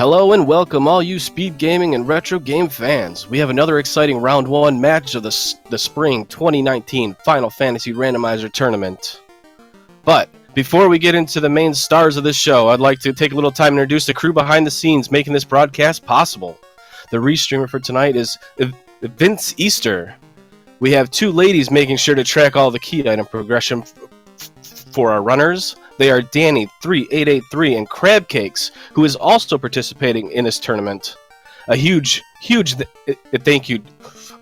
Hello and welcome all you speed gaming and retro game fans. We have another exciting round 1 match of the spring 2019 Final Fantasy Randomizer tournament. But before we get into the main stars of this show, I'd like to take a little time and introduce the crew behind the scenes making this broadcast possible. The restreamer for tonight is Vince Easter. We have two ladies making sure to track all the key item progression for our runners. They are Danny3883 and Crab Cakes, who is also participating in this tournament. A huge thank you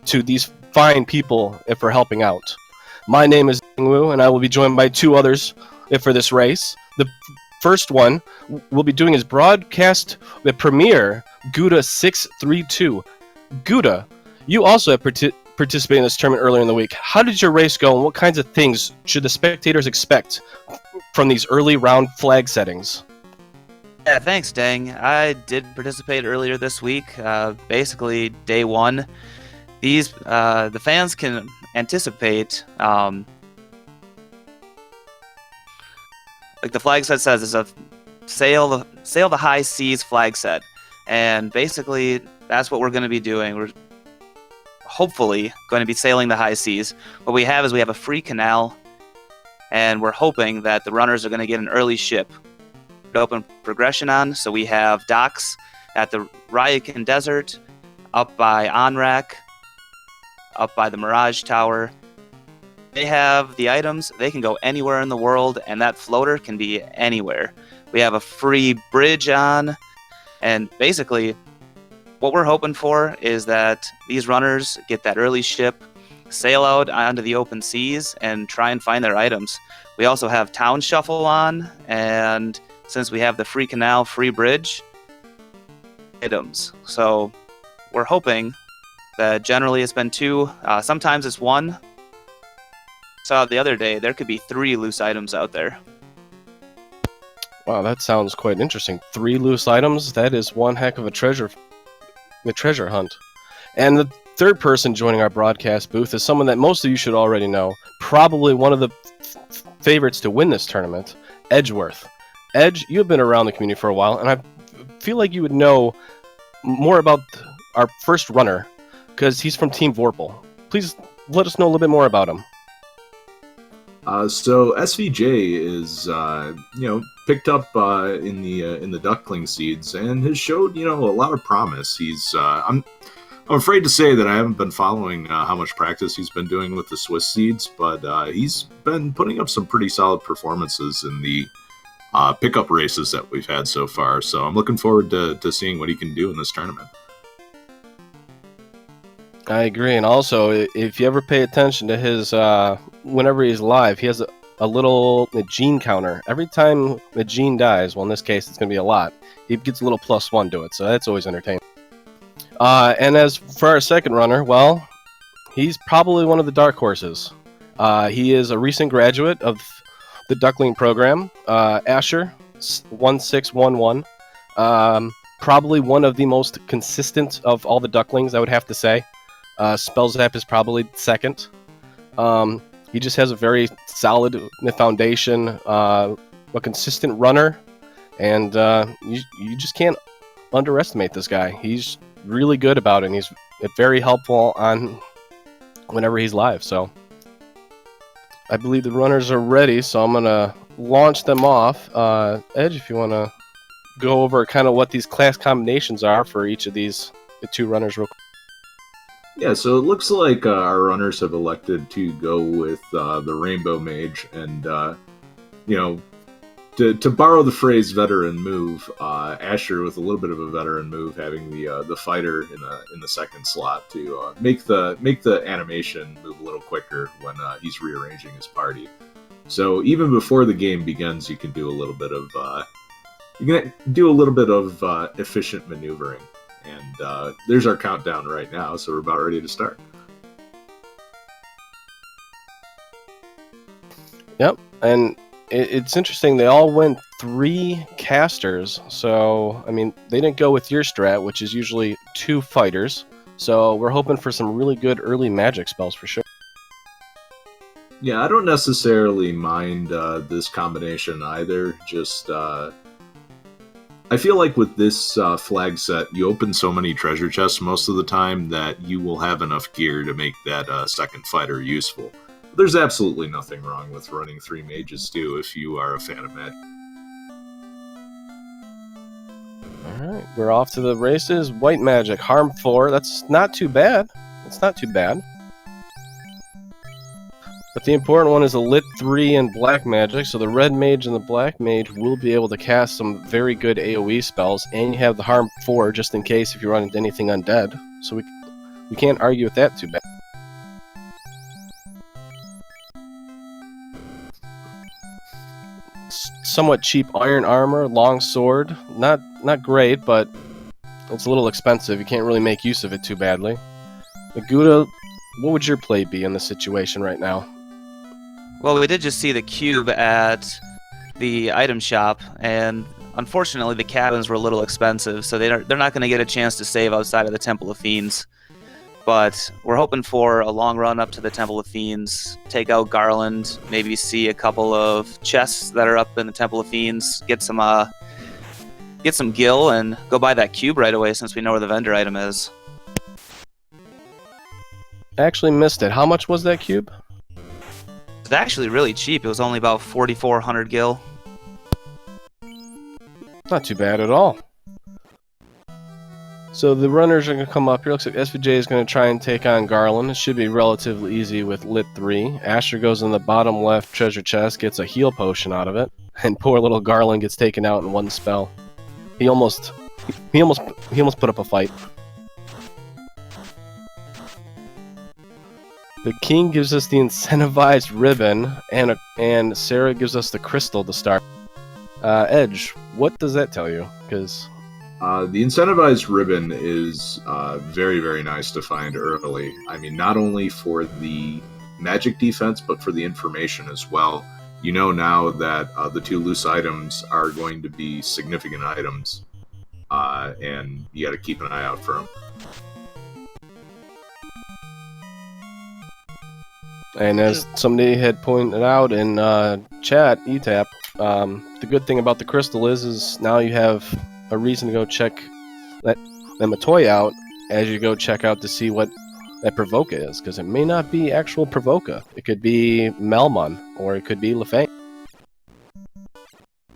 to these fine people for helping out. My name is Wu, and I will be joined by two others for this race. The first one will be doing his broadcast the premiere, Gouda632. Gouda, you also have participated in this tournament earlier in the week. How did your race go, and what kinds of things should the spectators expect from these early round flag settings? Yeah, thanks, Dang. I did participate earlier this week. Basically, day one. The fans can anticipate, like the flag set says, it's a sail the high seas flag set, and basically that's what we're going to be doing. We're hopefully going to be sailing the high seas. What we have is we have a free canal, and we're hoping that the runners are going to get an early ship to open progression on. So we have docks at the Ryakan Desert, up by Onrak, up by the Mirage Tower. They have the items. They can go anywhere in the world, and that floater can be anywhere. We have a free bridge on, and basically what we're hoping for is that these runners get that early ship, sail out onto the open seas, and try and find their items. We also have Town Shuffle on, and since we have the free canal, free bridge, items. So we're hoping that generally it's been two, sometimes it's one. Saw the other day, there could be 3 loose items out there. Wow, that sounds quite interesting. 3 loose items? That is one heck of a treasure hunt. And the third person joining our broadcast booth is someone that most of you should already know. Probably one of the favorites to win this tournament, Edgeworth. Edge, you have been around the community for a while, and I feel like you would know more about our first runner, because he's from Team Vorpal. Please let us know a little bit more about him. So SVJ is, picked up in the duckling seeds and has showed, a lot of promise. He's, I'm afraid to say that I haven't been following how much practice he's been doing with the Swiss seeds, but he's been putting up some pretty solid performances in the pickup races that we've had so far. So I'm looking forward to seeing what he can do in this tournament. I agree, and also, if you ever pay attention to his, whenever he's live, he has a little gene counter. Every time the gene dies, well, in this case, it's going to be a lot, he gets a little +1 to it, so that's always entertaining. And as for our second runner, well, he's probably one of the dark horses. He is a recent graduate of the Duckling program, asher1611. Probably one of the most consistent of all the Ducklings, I would have to say. Spellzap is probably second. He just has a very solid foundation, a consistent runner, and you just can't underestimate this guy. He's really good about it, and he's very helpful on whenever he's live. So I believe the runners are ready, so I'm going to launch them off. Edge, if you want to go over kind of what these class combinations are for each of these two runners real quick. Yeah, so it looks like our runners have elected to go with the Rainbow Mage, and to borrow the phrase "veteran move," Asher with a little bit of a veteran move, having the fighter in the second slot to make the animation move a little quicker when he's rearranging his party. So even before the game begins, you can do a little bit of efficient maneuvering. And there's our countdown right now, so we're about ready to start. Yep, and it's interesting. They all went 3 casters, so, I mean, they didn't go with your strat, which is usually 2 fighters. So we're hoping for some really good early magic spells for sure. Yeah, I don't necessarily mind this combination either. Just I feel like with this flag set, you open so many treasure chests most of the time that you will have enough gear to make that second fighter useful. There's absolutely nothing wrong with running 3 mages too if you are a fan of magic. Alright, we're off to the races. White magic, harm 4. That's not too bad. It's not too bad. But the important one is a lit 3 and black magic, so the red mage and the black mage will be able to cast some very good AoE spells, and you have the harm 4 just in case if you run into anything undead. So we can't argue with that too bad. Somewhat cheap iron armor, long sword, not great, but it's a little expensive. You can't really make use of it too badly. Aguda, what would your play be in this situation right now? Well, we did just see the cube at the item shop, and unfortunately the cabins were a little expensive, so they're not going to get a chance to save outside of the Temple of Fiends. But we're hoping for a long run up to the Temple of Fiends, take out Garland, maybe see a couple of chests that are up in the Temple of Fiends, get some gil, and go buy that cube right away since we know where the vendor item is. I actually missed it. How much was that cube? It's actually really cheap. It was only about 4,400 gil. Not too bad at all. So the runners are going to come up here. Looks like SVJ is going to try and take on Garland. It should be relatively easy with lit 3. Asher goes in the bottom left treasure chest, gets a heal potion out of it, and poor little Garland gets taken out in one spell. He almost put up a fight. The king gives us the incentivized ribbon, and Sarah gives us the crystal to start. Edge, what does that tell you? Because the incentivized ribbon is very, very nice to find early. I mean, not only for the magic defense, but for the information as well. You know now that the 2 loose items are going to be significant items, and you got to keep an eye out for them. And as somebody had pointed out in chat, ETAP, the good thing about the crystal is now you have a reason to go check that Matoy out as you go check out to see what that Provoca is, because it may not be actual Provoca. It could be Melmon, or it could be Lefang.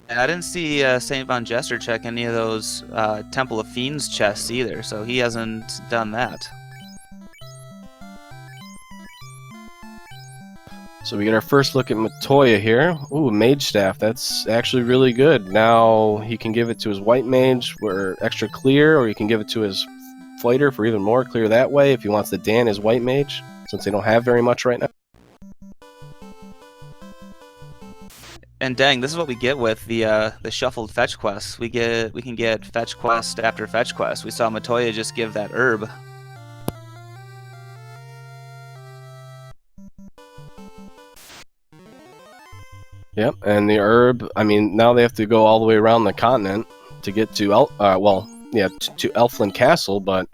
And I didn't see SaintVonJester check any of those Temple of Fiends chests either, so he hasn't done that. So we get our first look at Matoya here. Ooh, Mage Staff. That's actually really good. Now he can give it to his White Mage for extra clear, or he can give it to his Fighter for even more clear that way if he wants to Dan his White Mage, since they don't have very much right now. And dang, this is what we get with the shuffled fetch quests. We can get fetch quest after fetch quest. We saw Matoya just give that herb. Yep, and the herb, I mean, now they have to go all the way around the continent to get to to Elfland Castle, but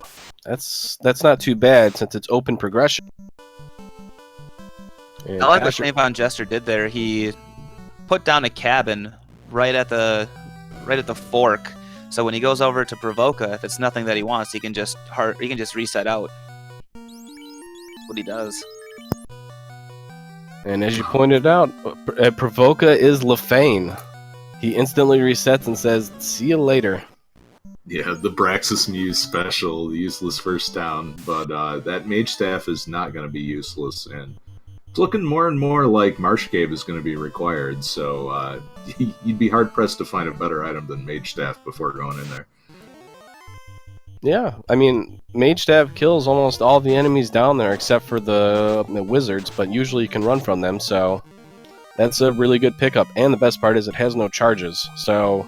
that's not too bad since it's open progression. And I like what SaintVonJester did there. He put down a cabin right at the fork, so when he goes over to Provoca, if it's nothing that he wants, he can just reset out. What he does. And as you pointed out, Provoca is Lefane. He instantly resets and says, "See you later." Yeah, the Braxis Muse special, the useless first down, but that Mage Staff is not going to be useless, and it's looking more and more like Marsh Cave is going to be required, so you'd be hard-pressed to find a better item than Mage Staff before going in there. Yeah, I mean, Mage Staff kills almost all the enemies down there except for the wizards, but usually you can run from them, so that's a really good pickup. And the best part is it has no charges, so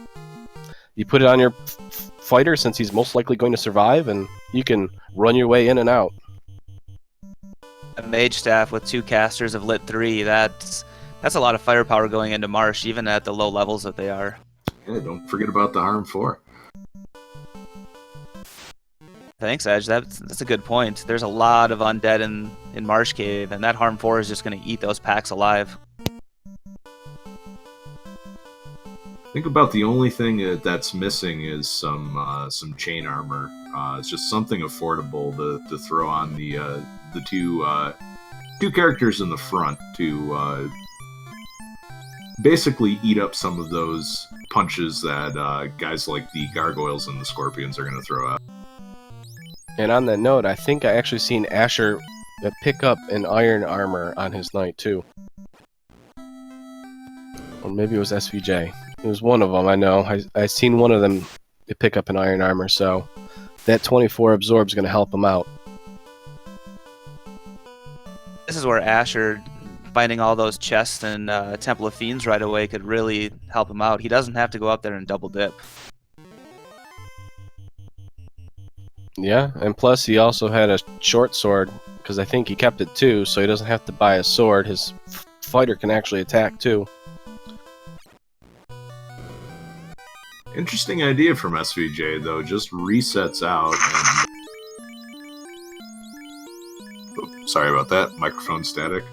you put it on your fighter since he's most likely going to survive, and you can run your way in and out. A Mage Staff with 2 casters of Lit 3, that's a lot of firepower going into Marsh, even at the low levels that they are. Yeah, don't forget about the Harm 4. Thanks, Edge. That's a good point. There's a lot of undead in Marsh Cave, and that Harm 4 is just going to eat those packs alive. think about the only thing that's missing is some chain armor. It's just something affordable to throw on the two characters in the front to basically eat up some of those punches that guys like the gargoyles and the scorpions are going to throw out. And on that note, I think I actually seen Asher pick up an iron armor on his knight too. Or maybe it was SVJ. It was one of them, I know. I seen one of them pick up an iron armor, so that 24 absorb's going to help him out. This is where Asher finding all those chests and Temple of Fiends right away could really help him out. He doesn't have to go up there and double dip. Yeah, and plus he also had a short sword, because I think he kept it too, so he doesn't have to buy a sword. His fighter can actually attack too. Interesting idea from SVJ, though. Just resets out and... Oh, sorry about that. Microphone static.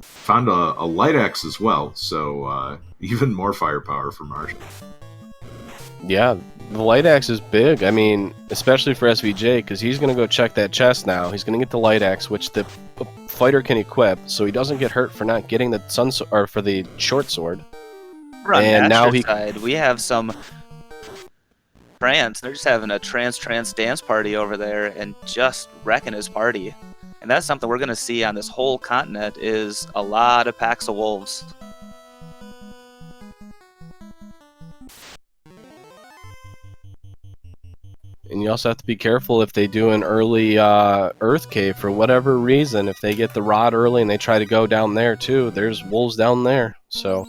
Found a light axe as well, so even more firepower for Marsh. Yeah, the light axe is big. I mean, especially for SVJ, because he's going to go check that chest now. He's going to get the light axe, which the fighter can equip, so he doesn't get hurt for not getting the or for the short sword. And now he side, we have some trans. They're just having a trans dance party over there and just wrecking his party. And that's something we're going to see on this whole continent is a lot of packs of wolves. And you also have to be careful if they do an early Earth Cave for whatever reason. If they get the rod early and they try to go down there too, there's wolves down there. So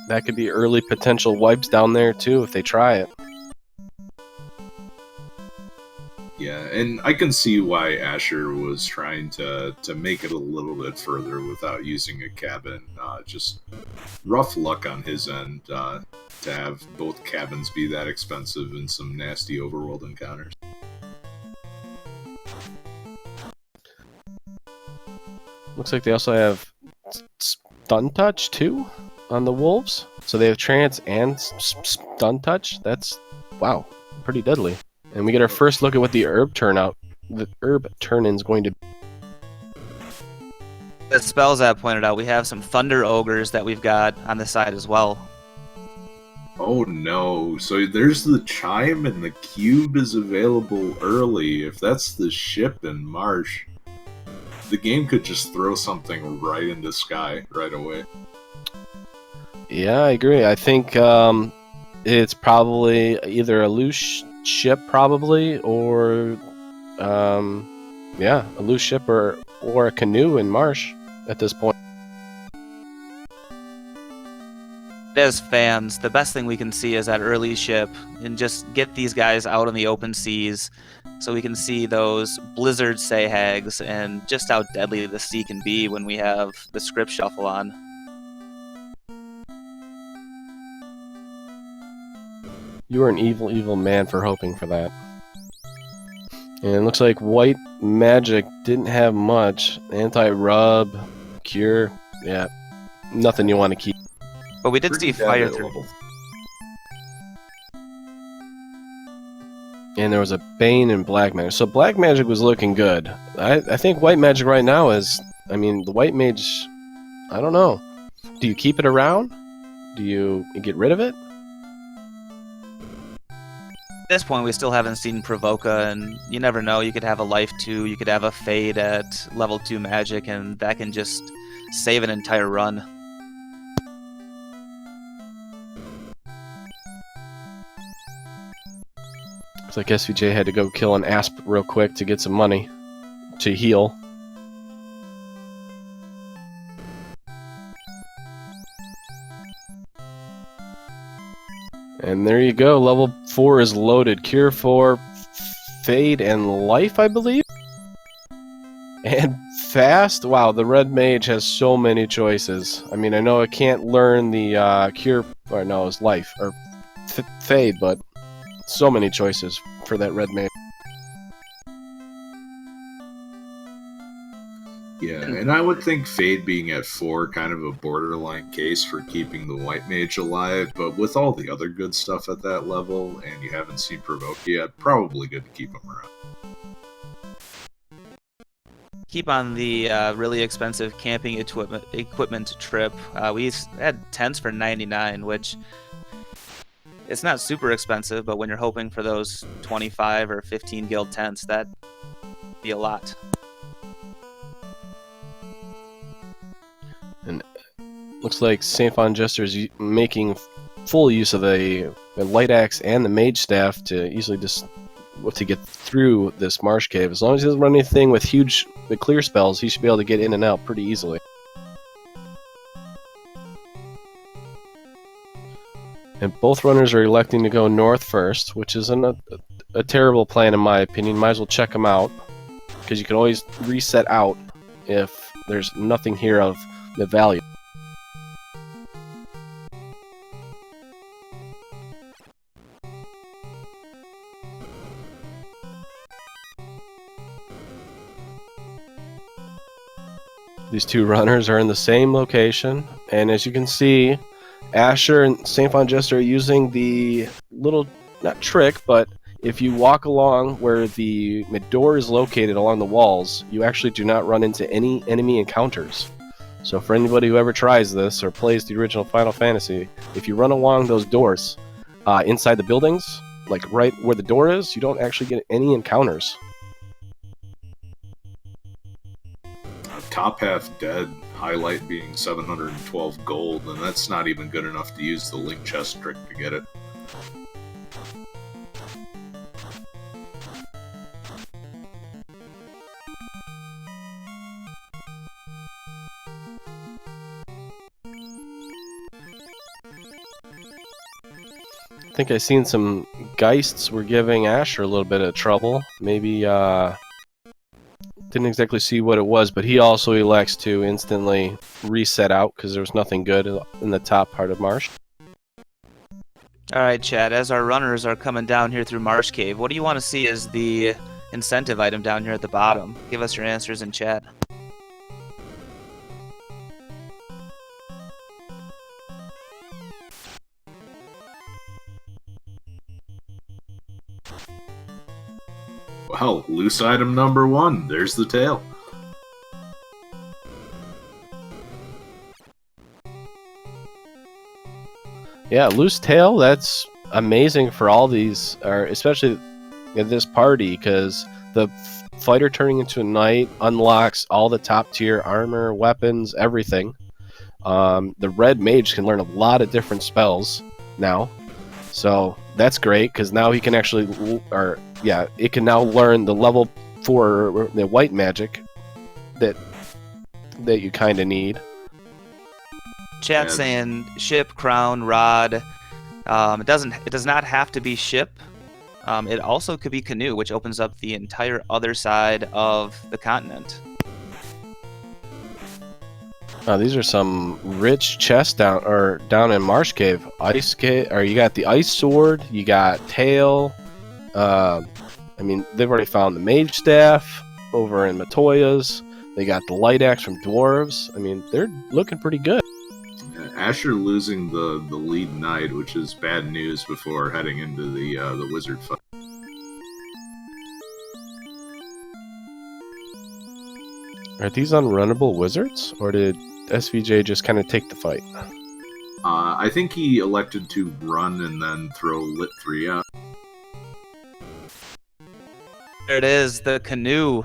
that could be early potential wipes down there too if they try it. Yeah, and I can see why Asher was trying to make it a little bit further without using a cabin. Just rough luck on his end to have both cabins be that expensive in some nasty overworld encounters. Looks like they also have stun touch too on the wolves. So they have trance and stun touch. That's, wow, pretty deadly. And we get our first look at what the herb turn-in is going to be. The spells that I pointed out, we have some thunder ogres that we've got on the side as well. Oh no, so there's the chime and the cube is available early. If that's the ship in Marsh, the game could just throw something right into Sky right away. Yeah, I agree. I think it's probably either a loose ship probably, or yeah, a loose ship or a canoe in Marsh at this point. As fans, the best thing we can see is that early ship and just get these guys out on the open seas so we can see those blizzard sahags and just how deadly the sea can be when we have the script shuffle on. You are an evil, evil man for hoping for that. And it looks like white magic didn't have much. Anti-rub, cure, yeah, nothing you want to keep. But we did see fire through. And there was a Bane and Black Magic. So Black Magic was looking good. I think White Magic right now is... I mean, the White Mage... I don't know. Do you keep it around? Do you get rid of it? At this point, we still haven't seen Provoca, and you never know. You could have a Life 2, you could have a Fade at level 2 Magic, and that can just save an entire run. Looks like SVJ had to go kill an Asp real quick to get some money to heal. And there you go, level 4 is loaded. Cure 4, Fade, and Life, I believe? And Fast? Wow, the Red Mage has so many choices. I mean, I know it can't learn the Cure, or no, it's Life, or Fade, but so many choices for that Red Mage. Yeah, and and I would think Fade being at 4 kind of a borderline case for keeping the White Mage alive, but with all the other good stuff at that level, and you haven't seen Provoke yet, probably good to keep him around. Keep on the really expensive camping equipment trip. We had tents for 99, which it's not super expensive, but when you're hoping for those 25 or 15 guild tents, that'd be a lot. And looks like SaintVonJester is making full use of the light axe and the mage staff to easily just to get through this marsh cave. As long as he doesn't run anything with huge clear spells, he should be able to get in and out pretty easily. And both runners are electing to go north first, which is a terrible plan in my opinion. Might as well check them out, because you can always reset out if there's nothing here of the value. These two runners are in the same location, and as you can see, Asher and SaintVonJester are using the little, not trick, but if you walk along where the door is located along the walls, you actually do not run into any enemy encounters. So for anybody who ever tries this or plays the original Final Fantasy, if you run along those doors inside the buildings, like right where the door is, you don't actually get any encounters. Top half dead, highlight being 712 gold, and that's not even good enough to use the link chest trick to get it. I think I seen some Geists were giving Asher a little bit of trouble. Maybe, didn't exactly see what it was, but he also elects to instantly reset out because there was nothing good in the top part of Marsh. Alright, Chad, as our runners are coming down here through Marsh Cave, what do you want to see as the incentive item down here at the bottom? Give us your answers in chat. Well, loose item number 1, there's the tail. Yeah, loose tail, that's amazing for all these, or especially at this party, because the fighter turning into a knight unlocks all the top tier armor, weapons, everything. The red mage can learn a lot of different spells now, so that's great, because now he can actually, it can now learn the level 4, the white magic that you kind of need. Chat saying ship, crown, rod. It does not have to be ship. It also could be canoe, which opens up the entire other side of the continent. These are some rich chests down in Marsh Cave. Ice cave, or you got the ice sword, you got tail. I mean, they've already found the mage staff over in Matoya's. They got the light axe from dwarves. I mean, they're looking pretty good. Asher losing the lead knight, which is bad news before heading into the wizard fight. Are these unrunnable wizards, or did SVJ just kind of take the fight? I think he elected to run and then throw Lit 3 out. There it is, the canoe.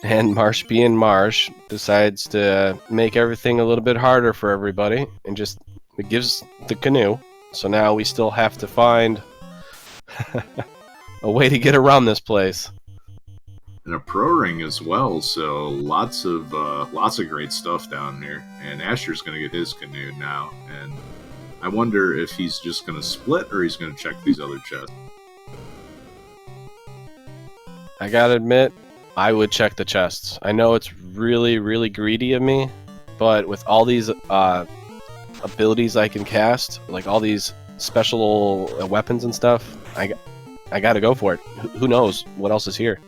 And Marsh being Marsh decides to make everything a little bit harder for everybody and just it gives the canoe. So now we still have to find a way to get around this place. And a pro ring as well, so lots of great stuff down here. And Asher's gonna get his canoe now, and I wonder if he's just gonna split or he's gonna check these other chests. I gotta admit, I would check the chests. I know it's really, really greedy of me, but with all these abilities I can cast, like all these special weapons and stuff, I gotta go for it. Who knows what else is here?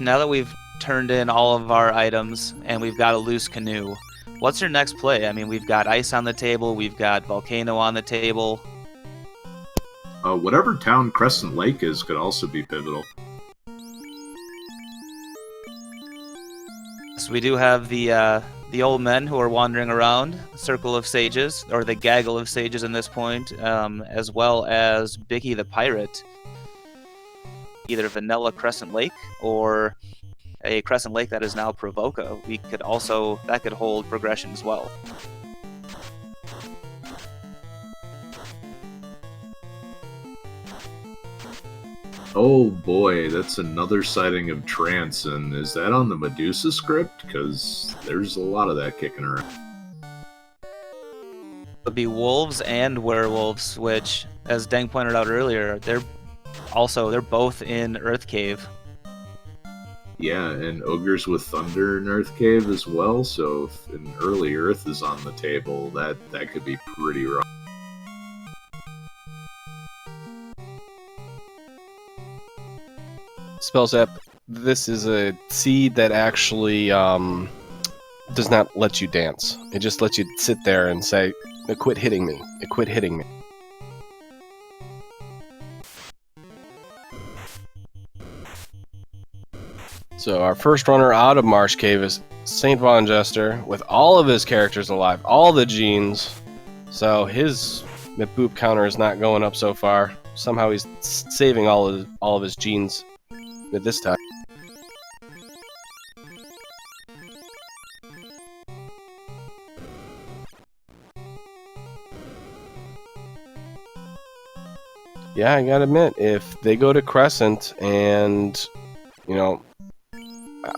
Now that we've turned in all of our items and we've got a loose canoe, what's your next play? I mean, we've got ice on the table, we've got volcano on the table. Whatever town Crescent Lake is could also be pivotal. So we do have the old men who are wandering around, the circle of sages, or the gaggle of sages in this point, as well as Bicky the pirate. Either vanilla Crescent Lake or a Crescent Lake that is now Provoca. That could hold progression as well. Oh boy, that's another sighting of Trance, and is that on the Medusa script? Because there's a lot of that kicking around. It'll be wolves and werewolves, which, as Deng pointed out earlier, they're both in Earth Cave. Yeah, and Ogres with Thunder in Earth Cave as well, so if an early Earth is on the table, that could be pretty rough. Spells app. This is a seed that actually does not let you dance. It just lets you sit there and say, "Quit hitting me! Quit hitting me!" So our first runner out of Marsh Cave is SaintVonJester with all of his characters alive, all the genes. So his boop counter is not going up so far. Somehow he's saving all of his genes at this time. Yeah, I gotta admit, if they go to Crescent and,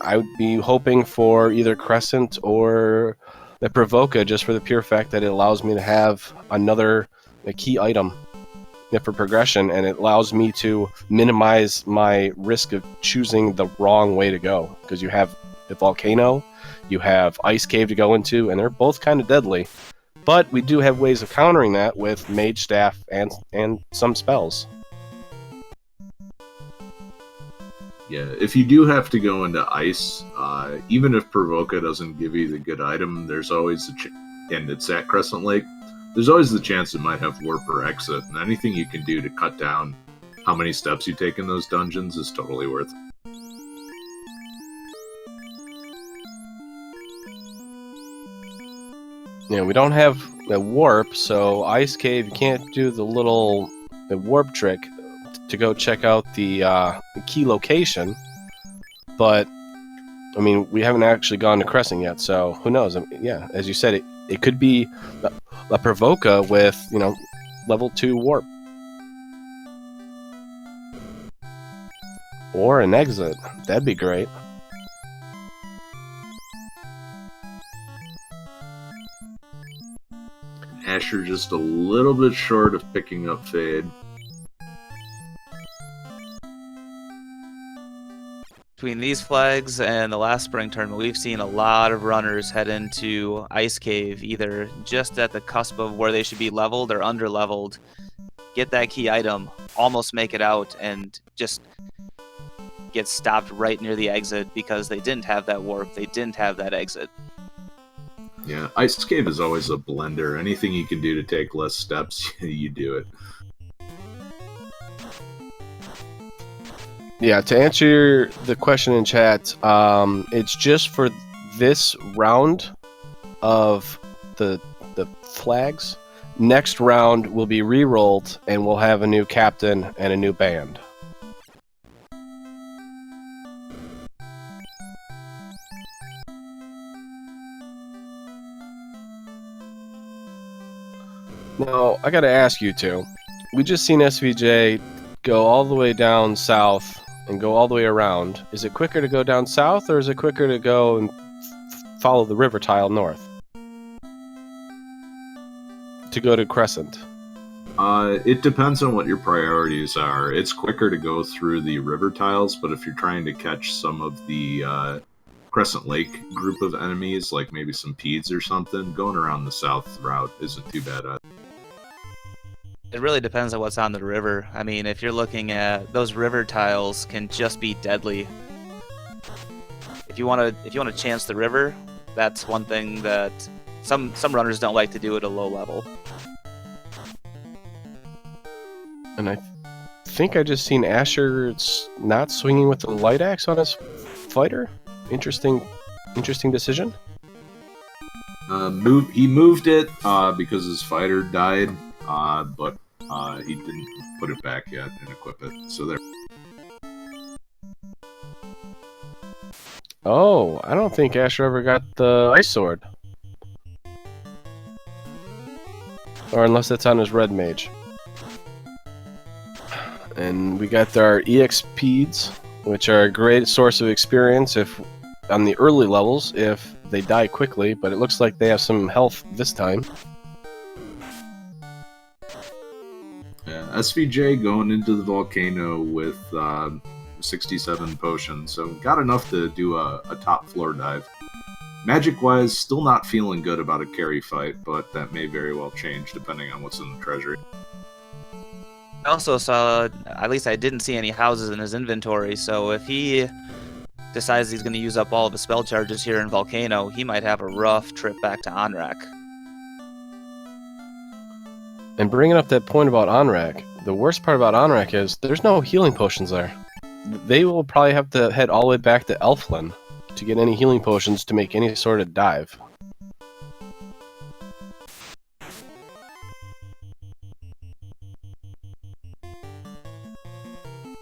I would be hoping for either Crescent or the Provoca, just for the pure fact that it allows me to have a key item for progression, and it allows me to minimize my risk of choosing the wrong way to go. Because you have the Volcano, you have Ice Cave to go into, and they're both kind of deadly. But we do have ways of countering that with Mage Staff and some spells. Yeah, if you do have to go into Ice, even if Provoca doesn't give you the good item, there's always and it's at Crescent Lake, there's always the chance it might have Warp or Exit, and anything you can do to cut down how many steps you take in those dungeons is totally worth it. We don't have a warp, so Ice Cave, you can't do the warp trick to go check out the key location. But, we haven't actually gone to Crescent yet, so who knows? Yeah, as you said, it could be a Provoca with, level 2 warp. Or an Exit. That'd be great. Asher just a little bit short of picking up Fade. Between these flags and the last spring tournament, we've seen a lot of runners head into Ice Cave, either just at the cusp of where they should be leveled or under-leveled, get that key item, almost make it out, and just get stopped right near the exit because they didn't have that warp, they didn't have that exit. Yeah, Ice Cave is always a blender. Anything you can do to take less steps, you do it. Yeah, to answer the question in chat, it's just for this round of the flags. Next round will be re-rolled, and we'll have a new captain and a new band. Now, I gotta ask you two. We just seen SVJ go all the way down south and go all the way around. Is it quicker to go down south, or is it quicker to go and follow the river tile north? To go to Crescent? It depends on what your priorities are. It's quicker to go through the river tiles, but if you're trying to catch some of the Crescent Lake group of enemies, like maybe some Peds or something, going around the south route isn't too bad either. It really depends on what's on the river. I mean, if you're looking at those river tiles, can just be deadly. If you want to chance the river, that's one thing that some runners don't like to do at a low level. And I think I just seen Asher not swinging with the light axe on his fighter. Interesting decision. He moved it because his fighter died, but he didn't put it back yet and equip it. So there. Oh, I don't think Asher ever got the ice sword. Or unless that's on his red mage. And we got our EXPs, which are a great source of experience if on the early levels if they die quickly, but it looks like they have some health this time. Yeah, SVJ going into the volcano with 67 potions, so got enough to do a top floor dive. Magic-wise, still not feeling good about a carry fight, but that may very well change depending on what's in the treasury. I also saw, at least I didn't see any houses in his inventory, so if he decides he's going to use up all of his spell charges here in Volcano, he might have a rough trip back to Onrak. And bringing up that point about Onrak, the worst part about Onrak is there's no healing potions there. They will probably have to head all the way back to Elflin to get any healing potions to make any sort of dive.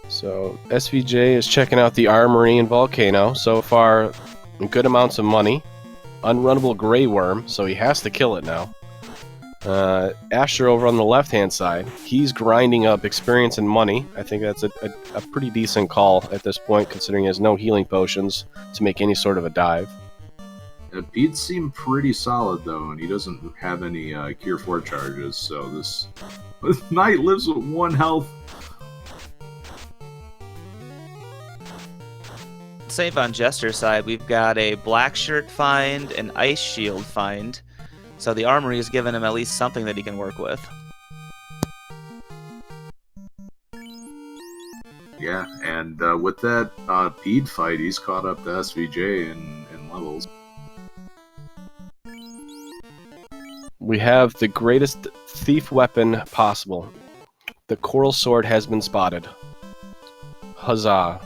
So SVJ is checking out the armory in Volcano. So far, good amounts of money. Unrunnable Grey Worm, so he has to kill it now. Asher over on the left-hand side, he's grinding up experience and money. I think that's a pretty decent call at this point, considering he has no healing potions to make any sort of a dive. Pete seemed pretty solid, though, and he doesn't have any Cure 4 charges, so this knight lives with 1 health. SaintVonJester side, we've got a black shirt find, an ice shield find, so the armory has given him at least something that he can work with. Yeah, and with that Pete fight, he's caught up to SVJ in levels. We have the greatest thief weapon possible. The Coral Sword has been spotted. Huzzah.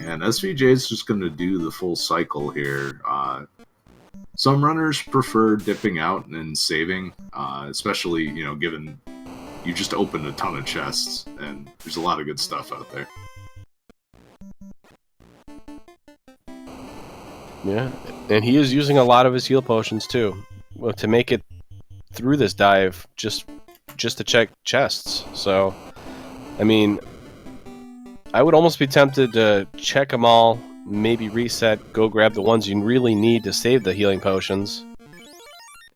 And SVJ is just going to do the full cycle here. Some runners prefer dipping out and saving, especially, given you just opened a ton of chests, and there's a lot of good stuff out there. Yeah, and he is using a lot of his heal potions too, to make it through this dive, just to check chests. So, I mean, I would almost be tempted to check them all, maybe reset, go grab the ones you really need to save the healing potions,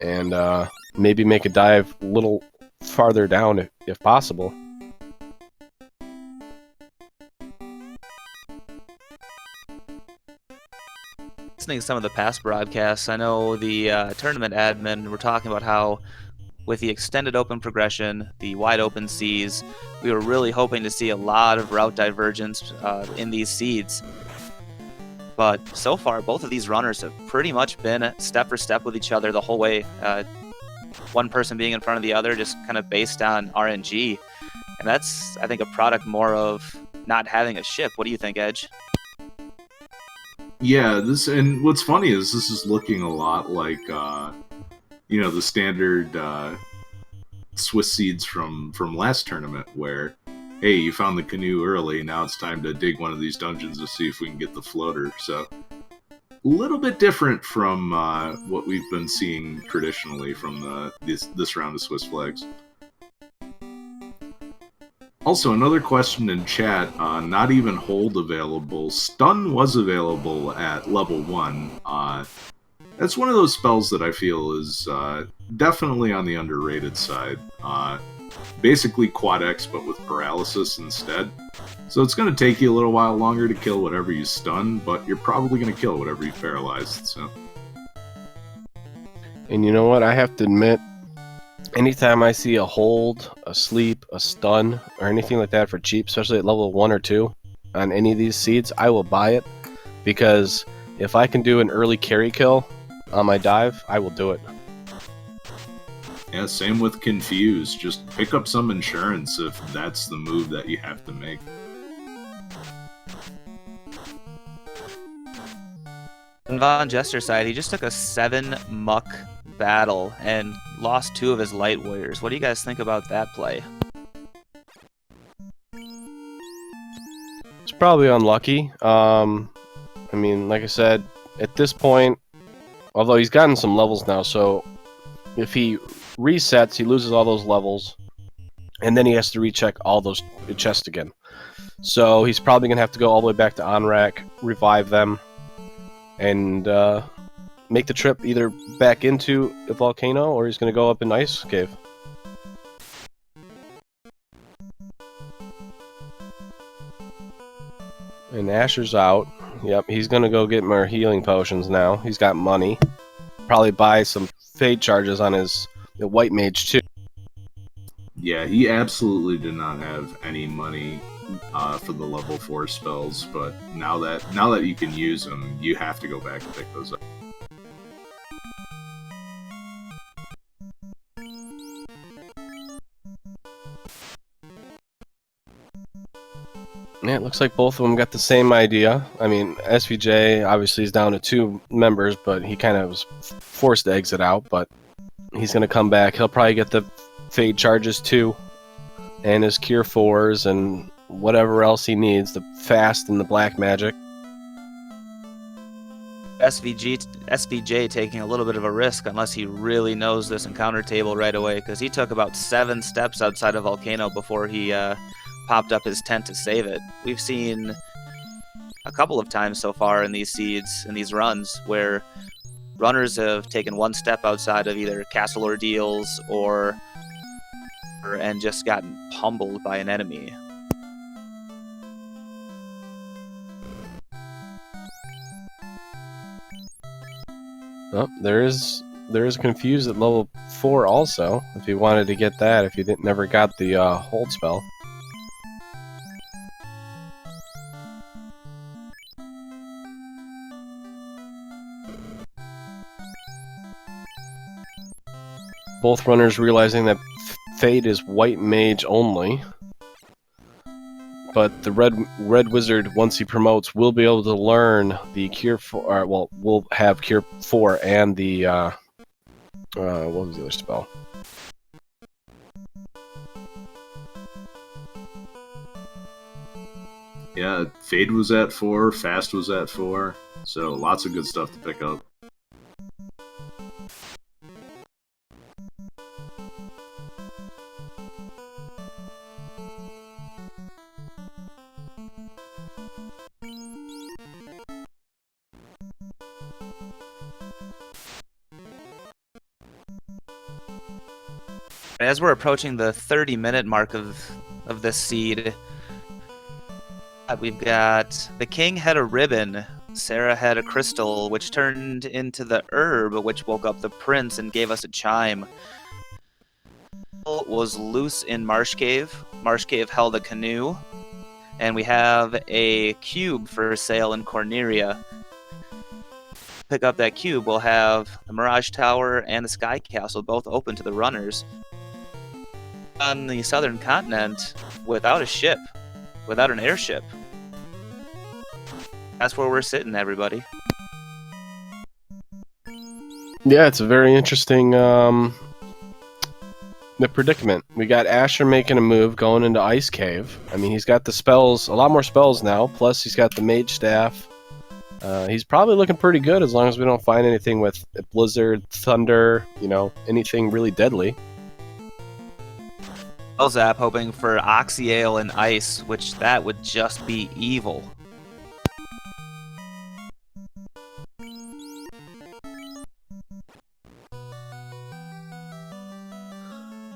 and maybe make a dive a little farther down if possible. Listening to some of the past broadcasts, I know the tournament admin were talking about how with the extended open progression, the wide open seas, we were really hoping to see a lot of route divergence in these seeds. But so far, both of these runners have pretty much been step for step with each other the whole way. One person being in front of the other, just kind of based on RNG. And that's, I think, a product more of not having a ship. What do you think, Edge? Yeah, and what's funny is this is looking a lot like, the standard Swiss seeds from last tournament where, hey, you found the canoe early, now it's time to dig one of these dungeons to see if we can get the floater. So, a little bit different from what we've been seeing traditionally from this round of Swiss flags. Also, another question in chat, not even hold available. Stun was available at level 1. That's one of those spells that I feel is definitely on the underrated side. Basically Quad X, but with paralysis instead. So it's going to take you a little while longer to kill whatever you stun, but you're probably going to kill whatever you paralyzed. So. And you know what? I have to admit, anytime I see a hold, a sleep, a stun, or anything like that for cheap, especially at level 1 or 2 on any of these seeds, I will buy it. Because if I can do an early carry kill on my dive, I will do it. Yeah, same with Confuse. Just pick up some insurance if that's the move that you have to make. On SaintVonJester side, he just took a 7 muck battle and lost 2 of his light warriors. What do you guys think about that play? It's probably unlucky. I mean, like I said, at this point, although he's gotten some levels now, so if he resets, he loses all those levels, and then he has to recheck all those chests again. So he's probably going to have to go all the way back to on-rack, revive them, and make the trip either back into a volcano, or he's going to go up an ice cave. And Asher's out. Yep, he's going to go get more healing potions now. He's got money. Probably buy some fade charges on his white mage too. Yeah, he absolutely did not have any money for the level 4 spells, but now that you can use them, you have to go back and pick those up. Yeah, it looks like both of them got the same idea. I mean, SVJ obviously is down to 2 members, but he kind of was forced to exit out, but he's going to come back. He'll probably get the fade charges too, and his cure 4s, and whatever else he needs, the fast and the black magic. SVJ taking a little bit of a risk unless he really knows this encounter table right away, because he took about 7 steps outside of Volcano before he popped up his tent to save it. We've seen a couple of times so far in these seeds, in these runs, where runners have taken 1 step outside of either castle ordeals and just gotten pummeled by an enemy. Oh, there is Confused at level 4 also, if you wanted to get that, if you never got the hold spell. Both runners realizing that Fade is white mage only, but the red wizard, once he promotes, will be able to learn the cure 4. Well, will have cure 4 and the what was the other spell? Yeah, Fade was at 4, Fast was at 4, so lots of good stuff to pick up. As we're approaching the 30-minute mark of this seed, we've got the king had a ribbon, Sarah had a crystal, which turned into the herb, which woke up the prince and gave us a chime. Was loose in Marsh Cave. Marsh Cave held a canoe, and we have a cube for sale in Corneria. Pick up that cube, we'll have the Mirage Tower and the Sky Castle both open to the runners. On the southern continent, without a ship, without an airship. That's where we're sitting, everybody. Yeah, it's a very interesting the predicament. We got Asher making a move, going into Ice Cave. I mean, he's got the spells, a lot more spells now, plus he's got the Mage Staff. He's probably looking pretty good as long as we don't find anything with Blizzard, Thunder, anything really deadly. Zap hoping for Oxyale and Ice, which that would just be evil.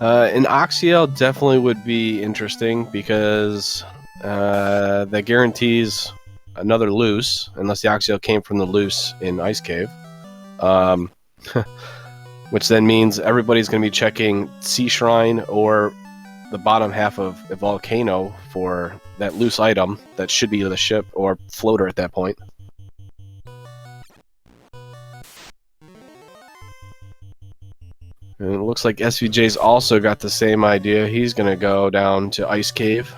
An Oxyale definitely would be interesting because that guarantees another loose, unless the Oxio came from the loose in Ice Cave. Which then means everybody's going to be checking Sea Shrine or the bottom half of a volcano for that loose item that should be the ship or floater at that point. And it looks like SVJ's also got the same idea. He's going to go down to Ice Cave.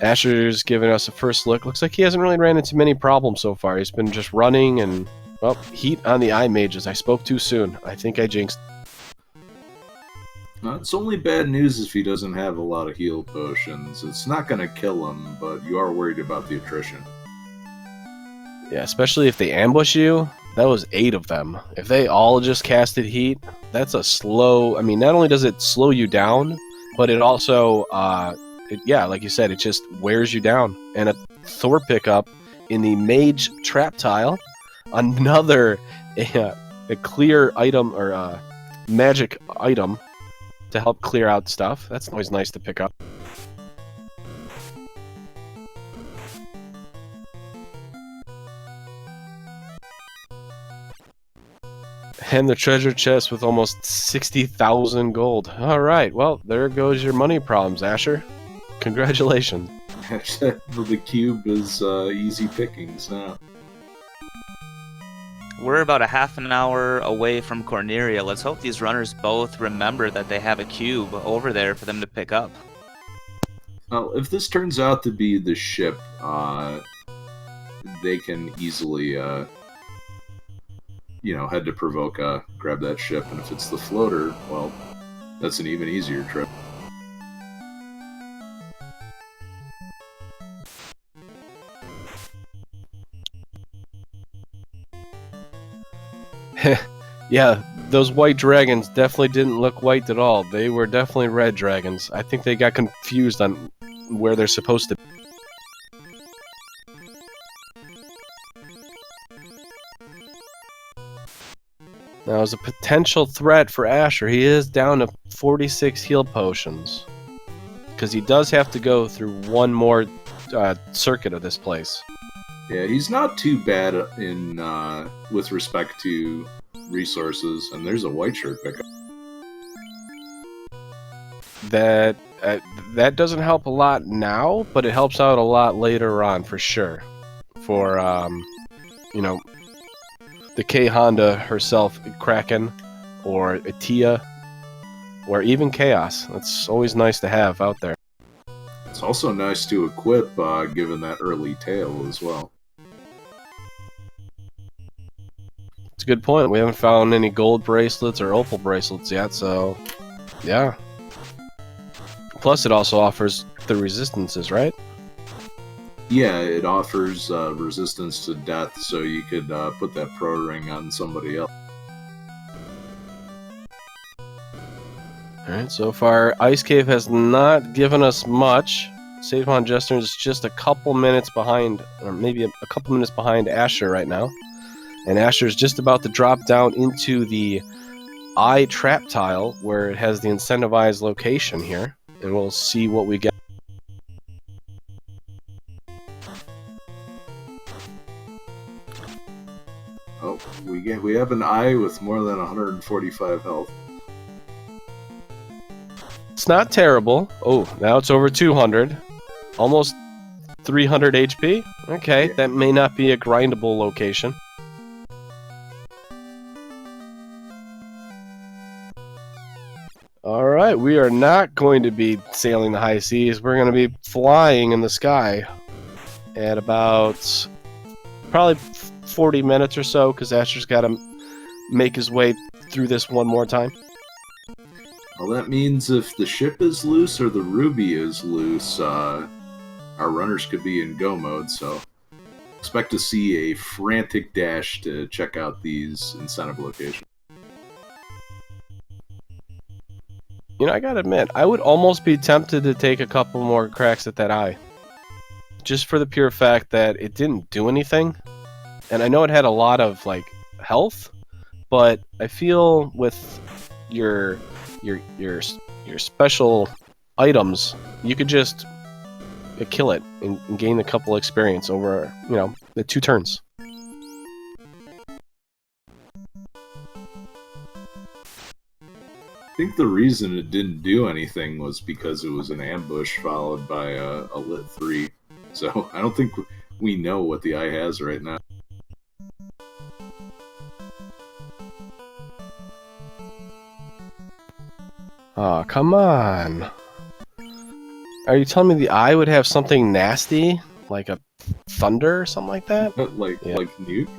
Asher's giving us a first look. Looks like he hasn't really ran into many problems so far. He's been just running and, well, heat on the eye mages. I spoke too soon. I think I jinxed. It's only bad news if he doesn't have a lot of heal potions. It's not going to kill him, but you are worried about the attrition. Yeah, especially if they ambush you. That was 8 of them. If they all just casted heat, that's a slow... I mean, not only does it slow you down, but it also... yeah, like you said, it just wears you down. And a Thor pickup in the Mage Trap tile. Another a clear item, or magic item, to help clear out stuff. That's always nice to pick up. And the treasure chest with almost 60,000 gold. Alright, well, there goes your money problems, Asher. Congratulations. The cube is easy pickings now. We're about a half an hour away from Corneria. Let's hope these runners both remember that they have a cube over there for them to pick up. Well, if this turns out to be the ship, they can easily, head to Provoca, grab that ship, and if it's the floater, well, that's an even easier trip. Yeah, those white dragons definitely didn't look white at all. They were definitely red dragons. I think they got confused on where they're supposed to be. Now, as a potential threat for Asher, he is down to 46 heal potions. Because he does have to go through one more circuit of this place. Yeah, he's not too bad in with respect to resources, and there's a white shirt pickup. That doesn't help a lot now, but it helps out a lot later on for sure. For the K Honda herself, Kraken, or Atia, or even Chaos. That's always nice to have out there. It's also nice to equip, given that early tail as well. It's a good point. We haven't found any gold bracelets or opal bracelets yet, so yeah. Plus, it also offers the resistances, right? Yeah, it offers resistance to death, so you could put that pro ring on somebody else. Alright, so far, Ice Cave has not given us much. SaintVonJester is just a couple minutes behind, or maybe a couple minutes behind Asher right now. And Asher's just about to drop down into the eye trap tile, where it has the incentivized location here. And we'll see what we get. Oh, we have an eye with more than 145 health. It's not terrible. Oh, now it's over 200. Almost 300 HP. Okay, that may not be a grindable location. Alright, we are not going to be sailing the high seas. We're going to be flying in the sky at about probably 40 minutes or so, because Asher's got to make his way through this one more time. Well, that means if the ship is loose or the ruby is loose, our runners could be in go mode, so expect to see a frantic dash to check out these incentive locations. You know, I gotta admit, I would almost be tempted to take a couple more cracks at that eye. Just for the pure fact that it didn't do anything. And I know it had a lot of, like, health, but I feel with your special items, you could just kill it and gain a couple experience over, the 2 turns. I think the reason it didn't do anything was because it was an ambush followed by a lit 3. So I don't think we know what the eye has right now. Oh, come on. Are you telling me the eye would have something nasty? Like a thunder or something like that? like nuke?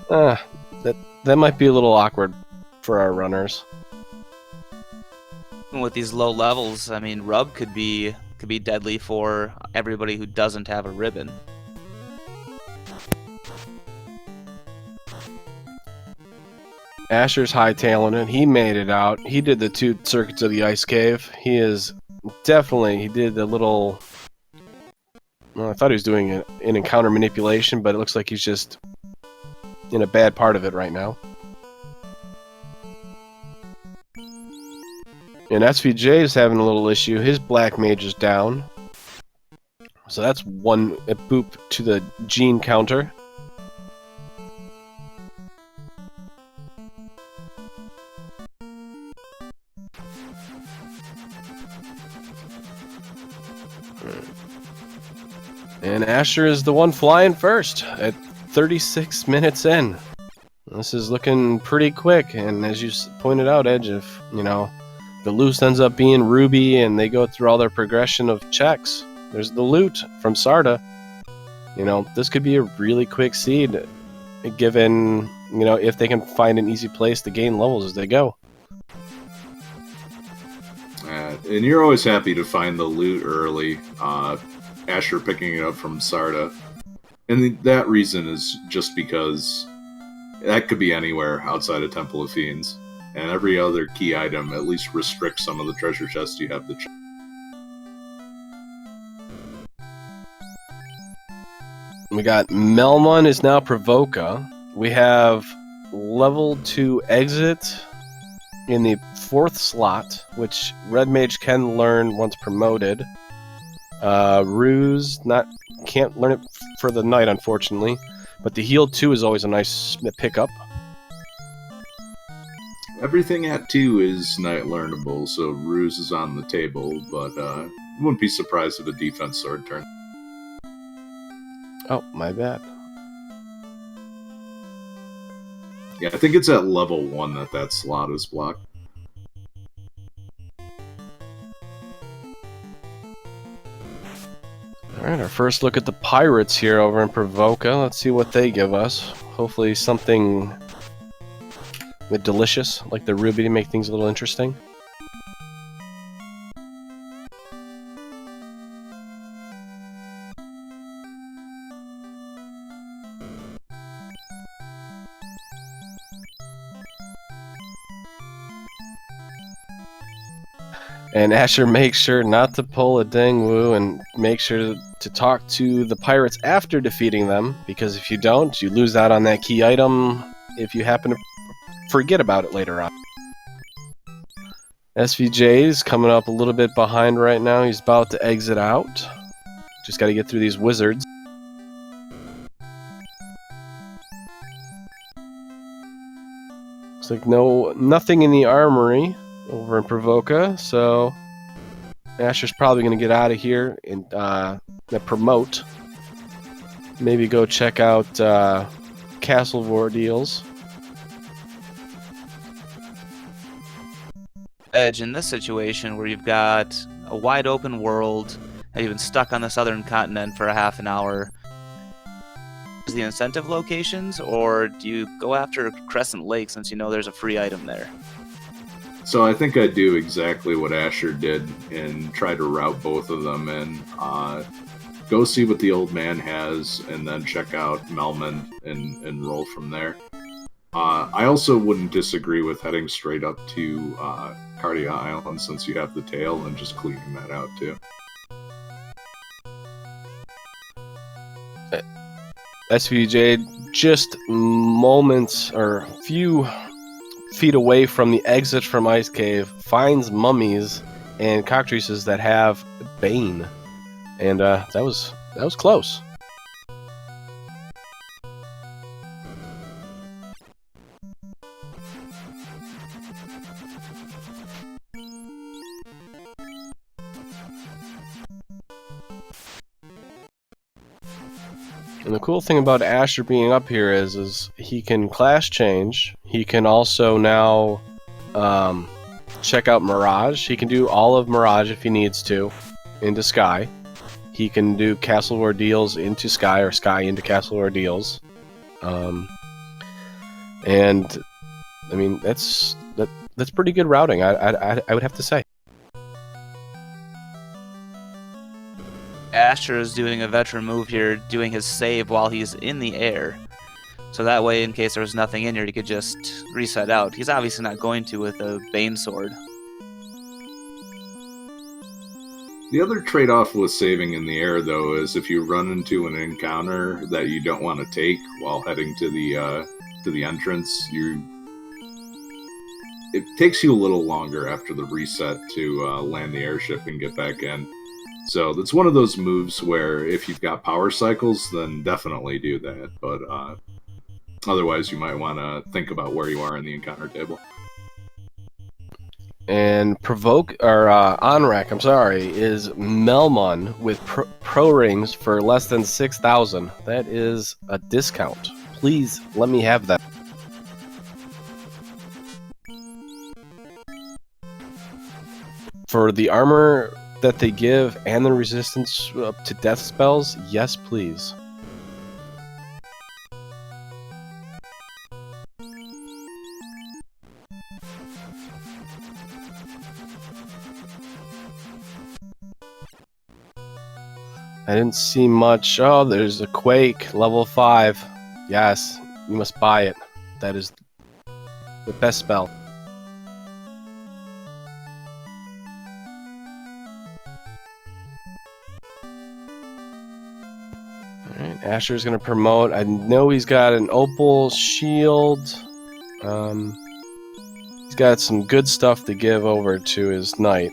That might be a little awkward for our runners. With these low levels, I mean, rub could be deadly for everybody who doesn't have a ribbon. Asher's hightailing it. He made it out. He did the 2 circuits of the ice cave. He did the little... Well, I thought he was doing an encounter manipulation, but it looks like he's just in a bad part of it right now. And SVJ is having a little issue. His black mage is down. So that's 1 boop to the gene counter. And Asher is the one flying first at 36 minutes in. This is looking pretty quick, and as you pointed out, Edge, if, the loot ends up being Ruby and they go through all their progression of checks, there's the loot from Sarda. This could be a really quick seed, given, if they can find an easy place to gain levels as they go. And you're always happy to find the loot early. Asher picking it up from Sarda. And that reason is just because that could be anywhere outside of Temple of Fiends. And every other key item at least restricts some of the treasure chests you have to check. We got Melmon is now Provoca. We have level 2 exit in the 4th slot, which Red Mage can learn once promoted. Ruse can't learn it for the night, unfortunately, but the heal 2 is always a nice pickup. Everything at 2 is night learnable, so Ruse is on the table, but wouldn't be surprised if a defense sword turn. Oh, my bad. Yeah, I think it's at level 1 that slot is blocked. Alright, our first look at the pirates here over in Provoca. Let's see what they give us. Hopefully something delicious, like the Ruby, to make things a little interesting. And Asher makes sure not to pull a ding woo and make sure to talk to the pirates after defeating them, because if you don't, you lose out on that key item if you happen to forget about it later on. SVJ is coming up a little bit behind right now. He's about to exit out. Just got to get through these wizards. Looks like nothing in the armory over in Provoca, so Asher's probably going to get out of here and promote. Maybe go check out Castle Vordeals. Edge, in this situation where you've got a wide open world and you've been stuck on the southern continent for a half an hour, is the incentive locations, or do you go after Crescent Lake since you know there's a free item there? So I think I'd do exactly what Asher did and try to route both of them and go see what the old man has and then check out Melman and roll from there. I also wouldn't disagree with heading straight up to Cardia Island since you have the tail and just cleaning that out too. SVJ just moments or few feet away from the exit from Ice Cave finds mummies and cockatrices that have Bane, and that was close. And the cool thing about Asher being up here is he can class change. He can also now check out Mirage. He can do all of Mirage if he needs to into Sky. He can do Castle Ordeals into Sky or Sky into Castle Ordeals. And I mean that's pretty good routing. I would have to say. Asher is doing a veteran move here, doing his save while he's in the air. So that way, in case there was nothing in here, he could just reset out. He's obviously not going to with a Bane Sword. The other trade-off with saving in the air, though, is if you run into an encounter that you don't want to take while heading to the entrance, it takes you a little longer after the reset to land the airship and get back in. So that's one of those moves where if you've got power cycles, then definitely do that. But otherwise, you might want to think about where you are in the encounter table. And Onrak, I'm sorry, is Melmon with pro rings for less than 6,000. That is a discount. Please let me have that. For the armor that they give and the resistance to death spells, yes please. I didn't see much. Oh, there's a Quake, level 5. Yes, you must buy it. That is the best spell. Alright, Asher's gonna promote. I know he's got an opal shield. He's got some good stuff to give over to his knight.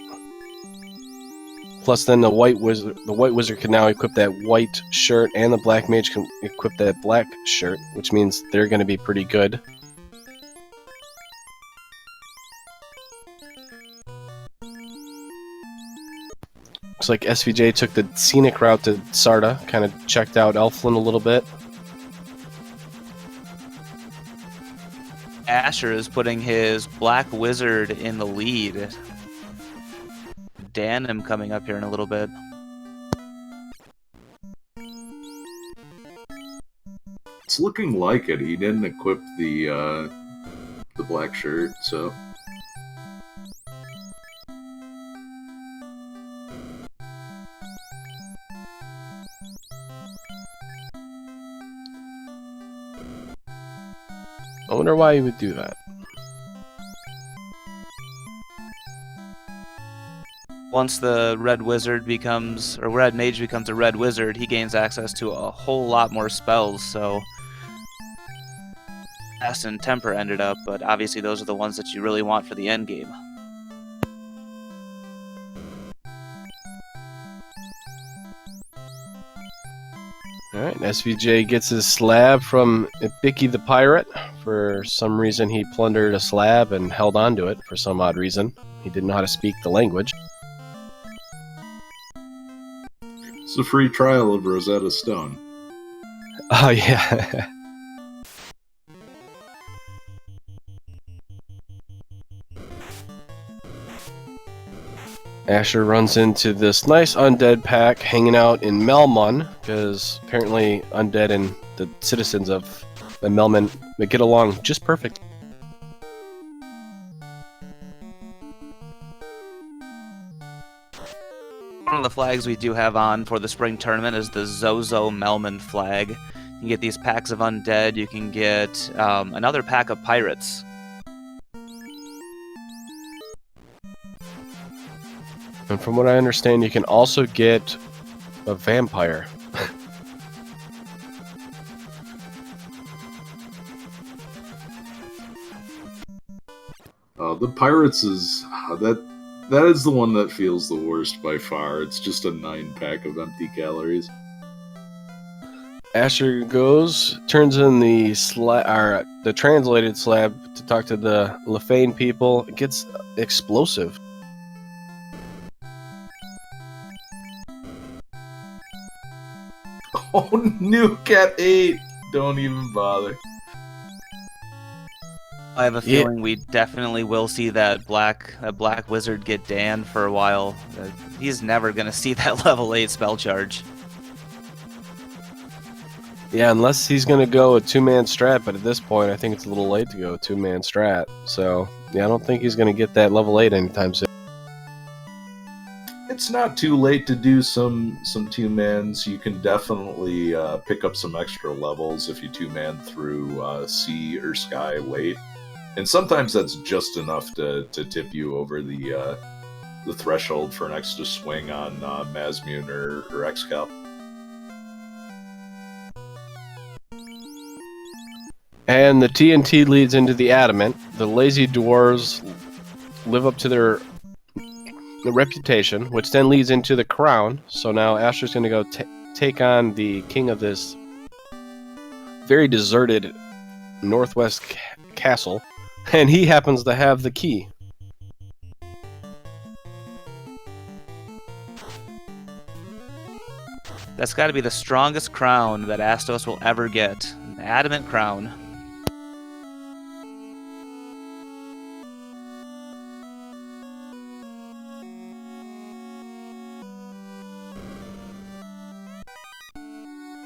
Plus, then the white wizard can now equip that white shirt, and the black mage can equip that black shirt, which means they're going to be pretty good. Looks like SVJ took the scenic route to Sarda, kind of checked out Elflin a little bit. Asher is putting his black wizard in the lead. Danim coming up here in a little bit. It's looking like it. He didn't equip the black shirt, so. I wonder why he would do that. Once the red wizard becomes, or red mage becomes a red wizard, he gains access to a whole lot more spells, so Fast and Temper ended up, but obviously those are the ones that you really want for the end game. Alright, SVJ gets his slab from Ibiki the Pirate. For some reason he plundered a slab and held on to it for some odd reason. He didn't know how to speak the language. It's a free trial of Rosetta Stone. Oh, yeah. Asher runs into this nice undead pack hanging out in Melmon, because apparently undead and the citizens of Melmon get along just perfect. One of the flags we do have on for the spring tournament is the Zozo Melman flag. You can get these packs of undead, you can get another pack of pirates. And from what I understand, you can also get a vampire. The pirates is that is the one that feels the worst by far. It's just a 9-pack of empty calories. Asher goes, turns in the the translated slab to talk to the Lefane people. It gets explosive. Oh, nuke at 8! Don't even bother. I have a feeling we definitely will see that black wizard get Dan for a while. He's never gonna see that level 8 spell charge. Yeah, unless he's going to go a 2-man strat, but at this point I think it's a little late to go a 2-man strat. So, yeah, I don't think he's going to get that level 8 anytime soon. It's not too late to do some 2-mans. You can definitely pick up some extra levels if you 2-man through sea or sky late. And sometimes that's just enough to tip you over the threshold for an extra swing on Mazmune or Excal. And the TNT leads into the Adamant. The lazy dwarves live up to their reputation, which then leads into the Crown. So now Asher's going to go take on the king of this very deserted northwest castle, and he happens to have the key. That's got to be the strongest crown that Astos will ever get. An adamant crown.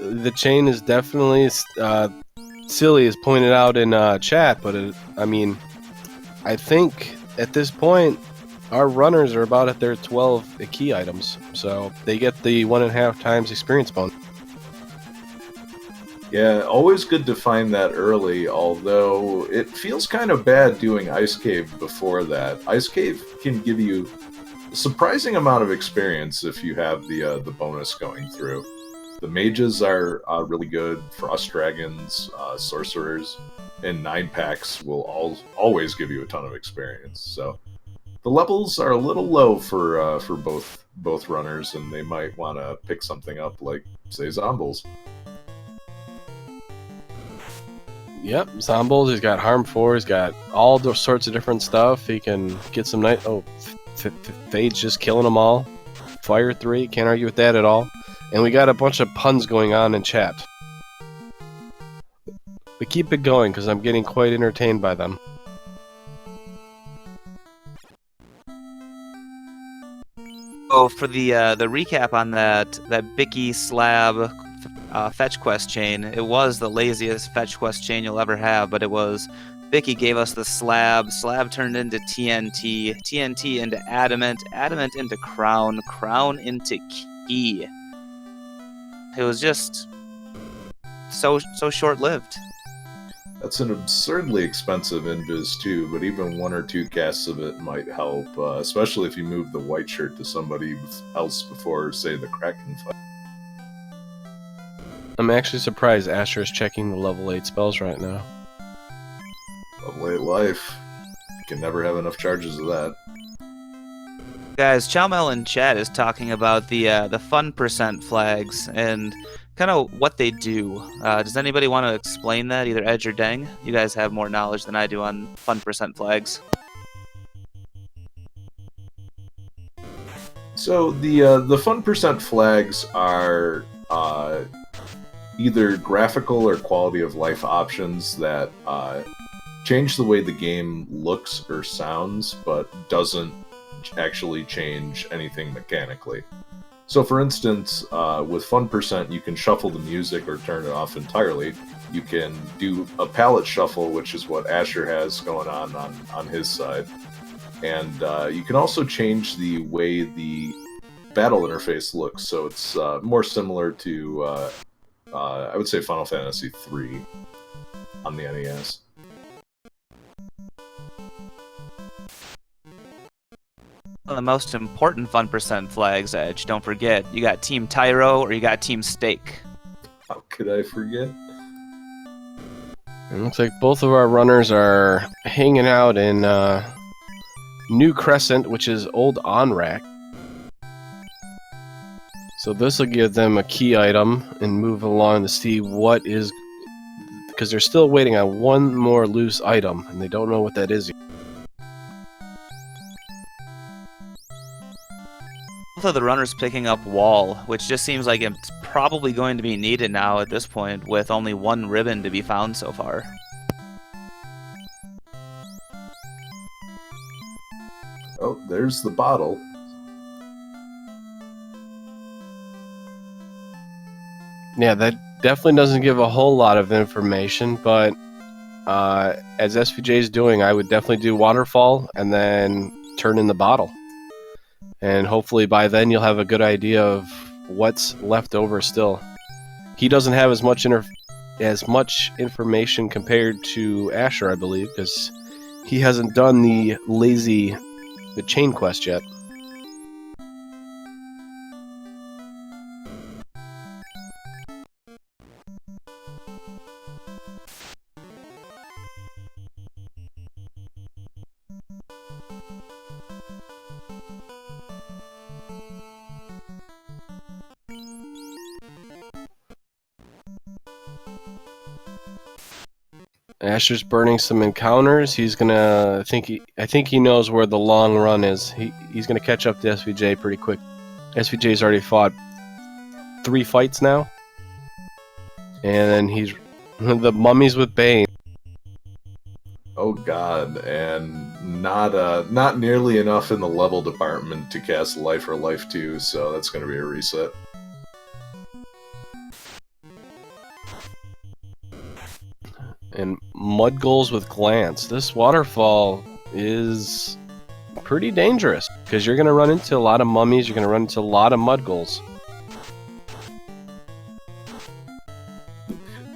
The chain is definitely silly, as pointed out in chat, but I mean, I think at this point our runners are about at their 12 key items, so they get the 1.5 times experience bonus. Yeah, always good to find that early, although it feels kind of bad doing Ice Cave before that. Ice Cave can give you a surprising amount of experience if you have the bonus going through. The mages are really good, frost dragons, sorcerers, and 9-packs will always give you a ton of experience. So the levels are a little low for both runners, and they might want to pick something up like, say, Zombles. Yep, Zombles, he's got Harm 4, he's got all sorts of different stuff. He can get some night. Oh, Fade's just killing them all. Fire 3, can't argue with that at all. And we got a bunch of puns going on in chat. But keep it going, because I'm getting quite entertained by them. Oh, for the recap on that Bicky Slab fetch quest chain, it was the laziest fetch quest chain you'll ever have, but it was Bicky gave us the slab turned into TNT, TNT into adamant, adamant into crown, crown into key. It was just so short-lived. That's an absurdly expensive invis too, but even 1 or 2 casts of it might help, especially if you move the white shirt to somebody else before, say, the Kraken fight. I'm actually surprised Asher is checking the level 8 spells right now. Level 8 life. You can never have enough charges of that. Guys, Chowmel in chat is talking about the fun percent flags and kind of what they do. Does anybody want to explain that, either Edge or Deng? You guys have more knowledge than I do on fun percent flags. So the fun percent flags are either graphical or quality of life options that change the way the game looks or sounds, but doesn't actually change anything mechanically. So for instance, with fun percent, you can shuffle the music or turn it off entirely. You can do a palette shuffle, which is what Asher has going on his side. And you can also change the way the battle interface looks, so it's more similar to, I would say, Final Fantasy III on the NES. One of the most important fun percent flags, Edge, don't forget, you got Team Tyro or you got Team Steak. How could I forget? It looks like both of our runners are hanging out in New Crescent, which is old on rack. So this will give them a key item and move along to see what is, because they're still waiting on one more loose item and they don't know what that is yet. Both of the runners picking up wall, which just seems like it's probably going to be needed now at this point with only one ribbon to be found so far. Oh, there's the bottle. Yeah, that definitely doesn't give a whole lot of information, but as SVJ is doing, I would definitely do waterfall and then turn in the bottle. And hopefully by then you'll have a good idea of what's left over still. He doesn't have as much information compared to Asher, I believe, because he hasn't done the chain quest yet. Asher's burning some encounters. He's gonna I think he knows where the long run is. He's gonna catch up to SVJ pretty quick. SVJ's already fought 3 fights now, and then he's the mummies with Bane. Oh god, and not nearly enough in the level department to cast Life or Life 2, so that's gonna be a reset. And mud goals with glance. This waterfall is pretty dangerous because you're going to run into a lot of mummies. You're going to run into a lot of mud goals.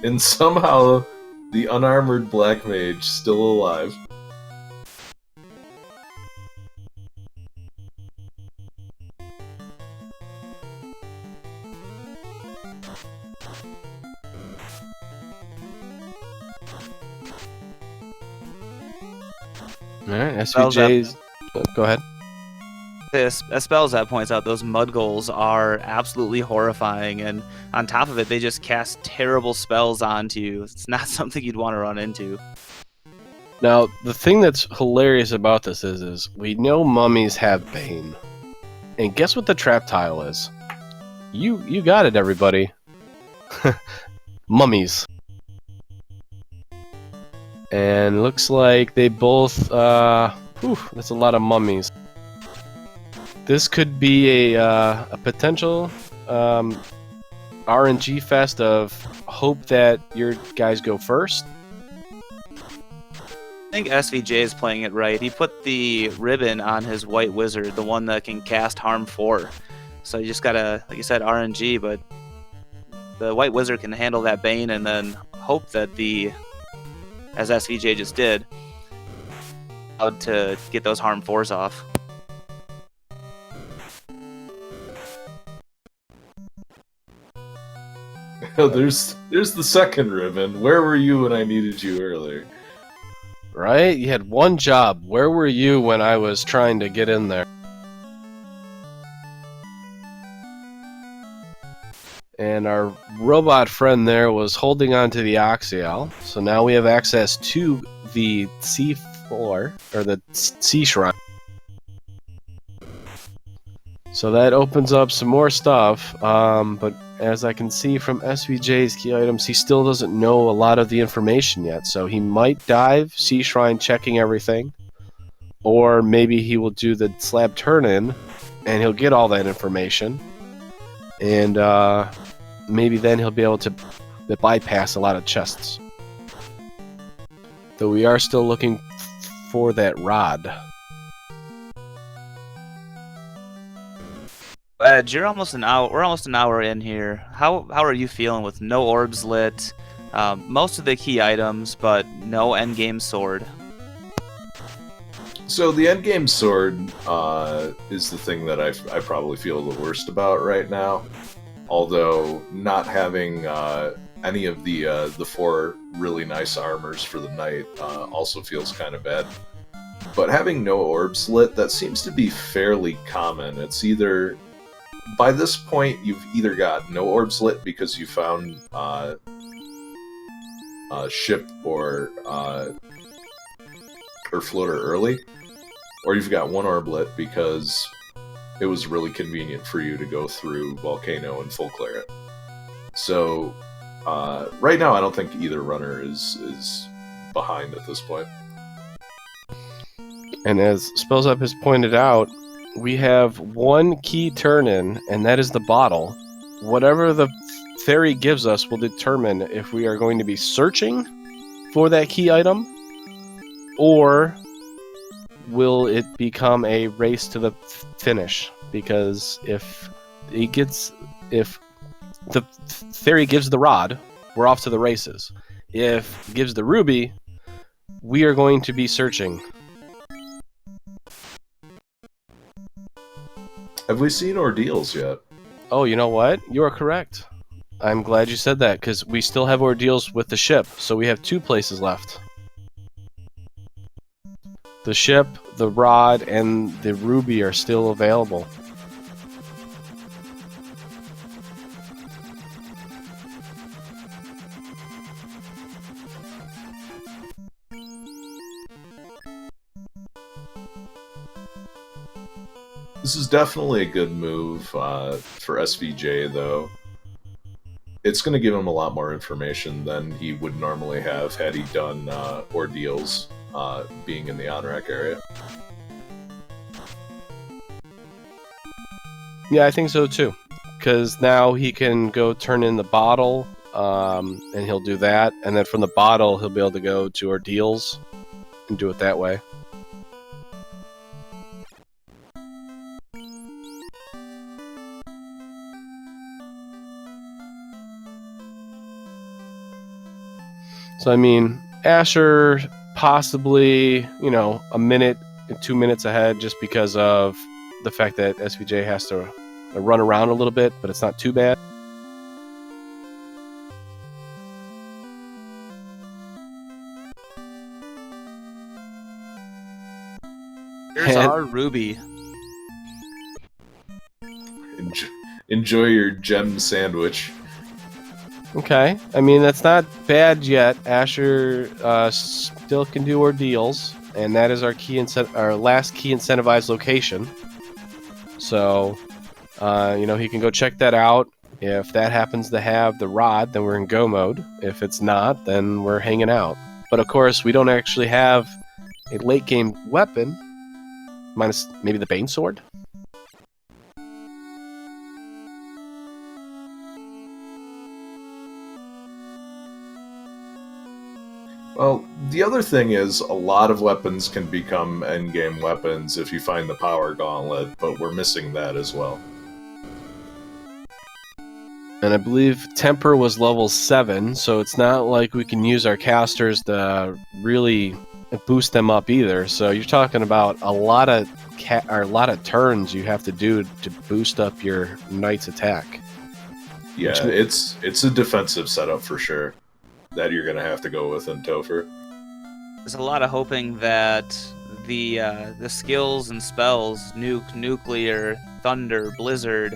And somehow the unarmored black mage still alive. Alright, SVJ's... Go ahead. This spells that points out those mud goals are absolutely horrifying, and on top of it, they just cast terrible spells onto you. It's not something you'd want to run into. Now, the thing that's hilarious about this is we know mummies have Bane. And guess what the trap tile is? You got it, everybody. Mummies. And looks like they both, that's a lot of mummies. This could be a potential RNG fest of hope that your guys go first. I think SVJ is playing it right. He put the ribbon on his white wizard, the one that can cast harm 4. So you just gotta, like you said, RNG, but the white wizard can handle that Bane and then hope that as SVJ just did, allowed to get those harm 4s off. Oh, there's the second ribbon. Where were you when I needed you earlier? Right? You had one job. Where were you when I was trying to get in there? And our robot friend there was holding on to the Oxial. So now we have access to the C4, or the C Shrine. So that opens up some more stuff, but as I can see from SVJ's key items, he still doesn't know a lot of the information yet. So he might dive C Shrine checking everything, or maybe he will do the slab turn-in, and he'll get all that information, and maybe then he'll be able to bypass a lot of chests. Though we are still looking for that rod. You're almost an hour. We're almost an hour in here. How are you feeling with no orbs lit, most of the key items, but no endgame sword? So the endgame sword is the thing that I probably feel the worst about right now. Although not having any of the 4 really nice armors for the knight also feels kind of bad. but having no orbs lit, that seems to be fairly common. It's either, by this point, you've either got no orbs lit because you found a ship or floater early, or you've got one orb lit because it was really convenient for you to go through Volcano and full clear it. So, right now, I don't think either runner is behind at this point. And as Spells Up has pointed out, we have one key turn-in, and that is the bottle. Whatever the fairy gives us will determine if we are going to be searching for that key item, or will it become a race to the finish? Because if the fairy gives the rod, we're off to the races. If it gives the ruby, we are going to be searching. Have we seen ordeals yet? Oh, you know what? You are correct. I'm glad you said that, because we still have ordeals with the ship, so we have 2 places left. The ship, the rod, and the ruby are still available. This is definitely a good move for SVJ, though. It's going to give him a lot more information than he would normally have had he done ordeals being in the on-rack area. Yeah, I think so too. Because now he can go turn in the bottle, and he'll do that. And then from the bottle, he'll be able to go to ordeals and do it that way. So, I mean, Asher possibly, a minute, 2 minutes ahead just because of the fact that SVJ has to run around a little bit, but it's not too bad. Here's our ruby. Enjoy your gem sandwich. Okay, I mean, that's not bad yet. Asher still can do ordeals, and that is our last key incentivized location. So, he can go check that out. If that happens to have the rod, then we're in go mode. If it's not, then we're hanging out. But of course, we don't actually have a late game weapon, minus maybe the Bane Sword. Well, the other thing is, a lot of weapons can become endgame weapons if you find the power gauntlet, but we're missing that as well. And I believe Temper was level 7, so it's not like we can use our casters to really boost them up either. So you're talking about a lot of turns you have to do to boost up your knight's attack. Yeah, it's a defensive setup for sure that you're going to have to go with in Topher. There's a lot of hoping that the skills and spells, nuke, nuclear, thunder, blizzard,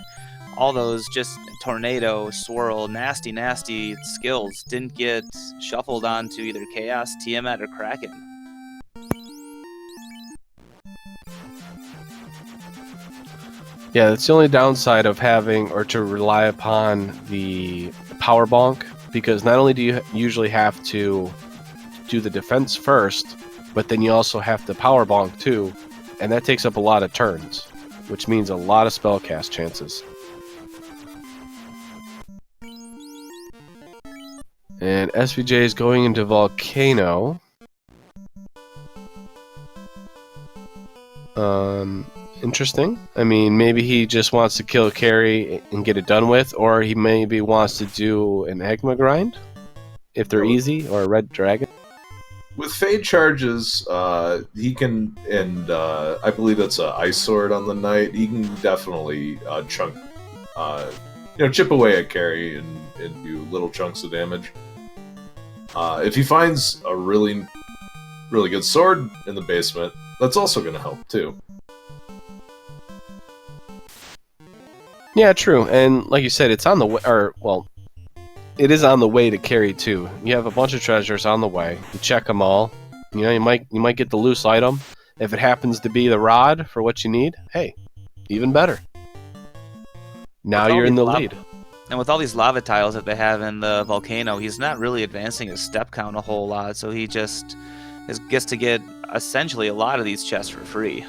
all those just tornado, swirl, nasty skills didn't get shuffled onto either Chaos, Tiamat, or Kraken. Yeah, that's the only downside of having or to rely upon the power bonk, because not only do you usually have to do the defense first, but then you also have to power bonk too, and that takes up a lot of turns, which means a lot of spell cast chances. And SVJ is going into Volcano. Interesting. I mean, maybe he just wants to kill Carrie and get it done with, or he maybe wants to do an Agma grind, if they're easy, or a Red Dragon. With Fade charges, he can, and I believe that's an Ice Sword on the Knight, he can definitely chip away at Carrie and do little chunks of damage. If he finds a really good sword in the basement, that's also going to help too. Yeah, true. And like you said, it's on the way, or well, it is on the way to carry too. You have a bunch of treasures on the way. You check them all. You know, you might get the loose item. If it happens to be the rod for what you need, hey, even better. Now you're in the lead. And with all these lava tiles that they have in the volcano, he's not really advancing his step count a whole lot, so he just gets to get essentially a lot of these chests for free.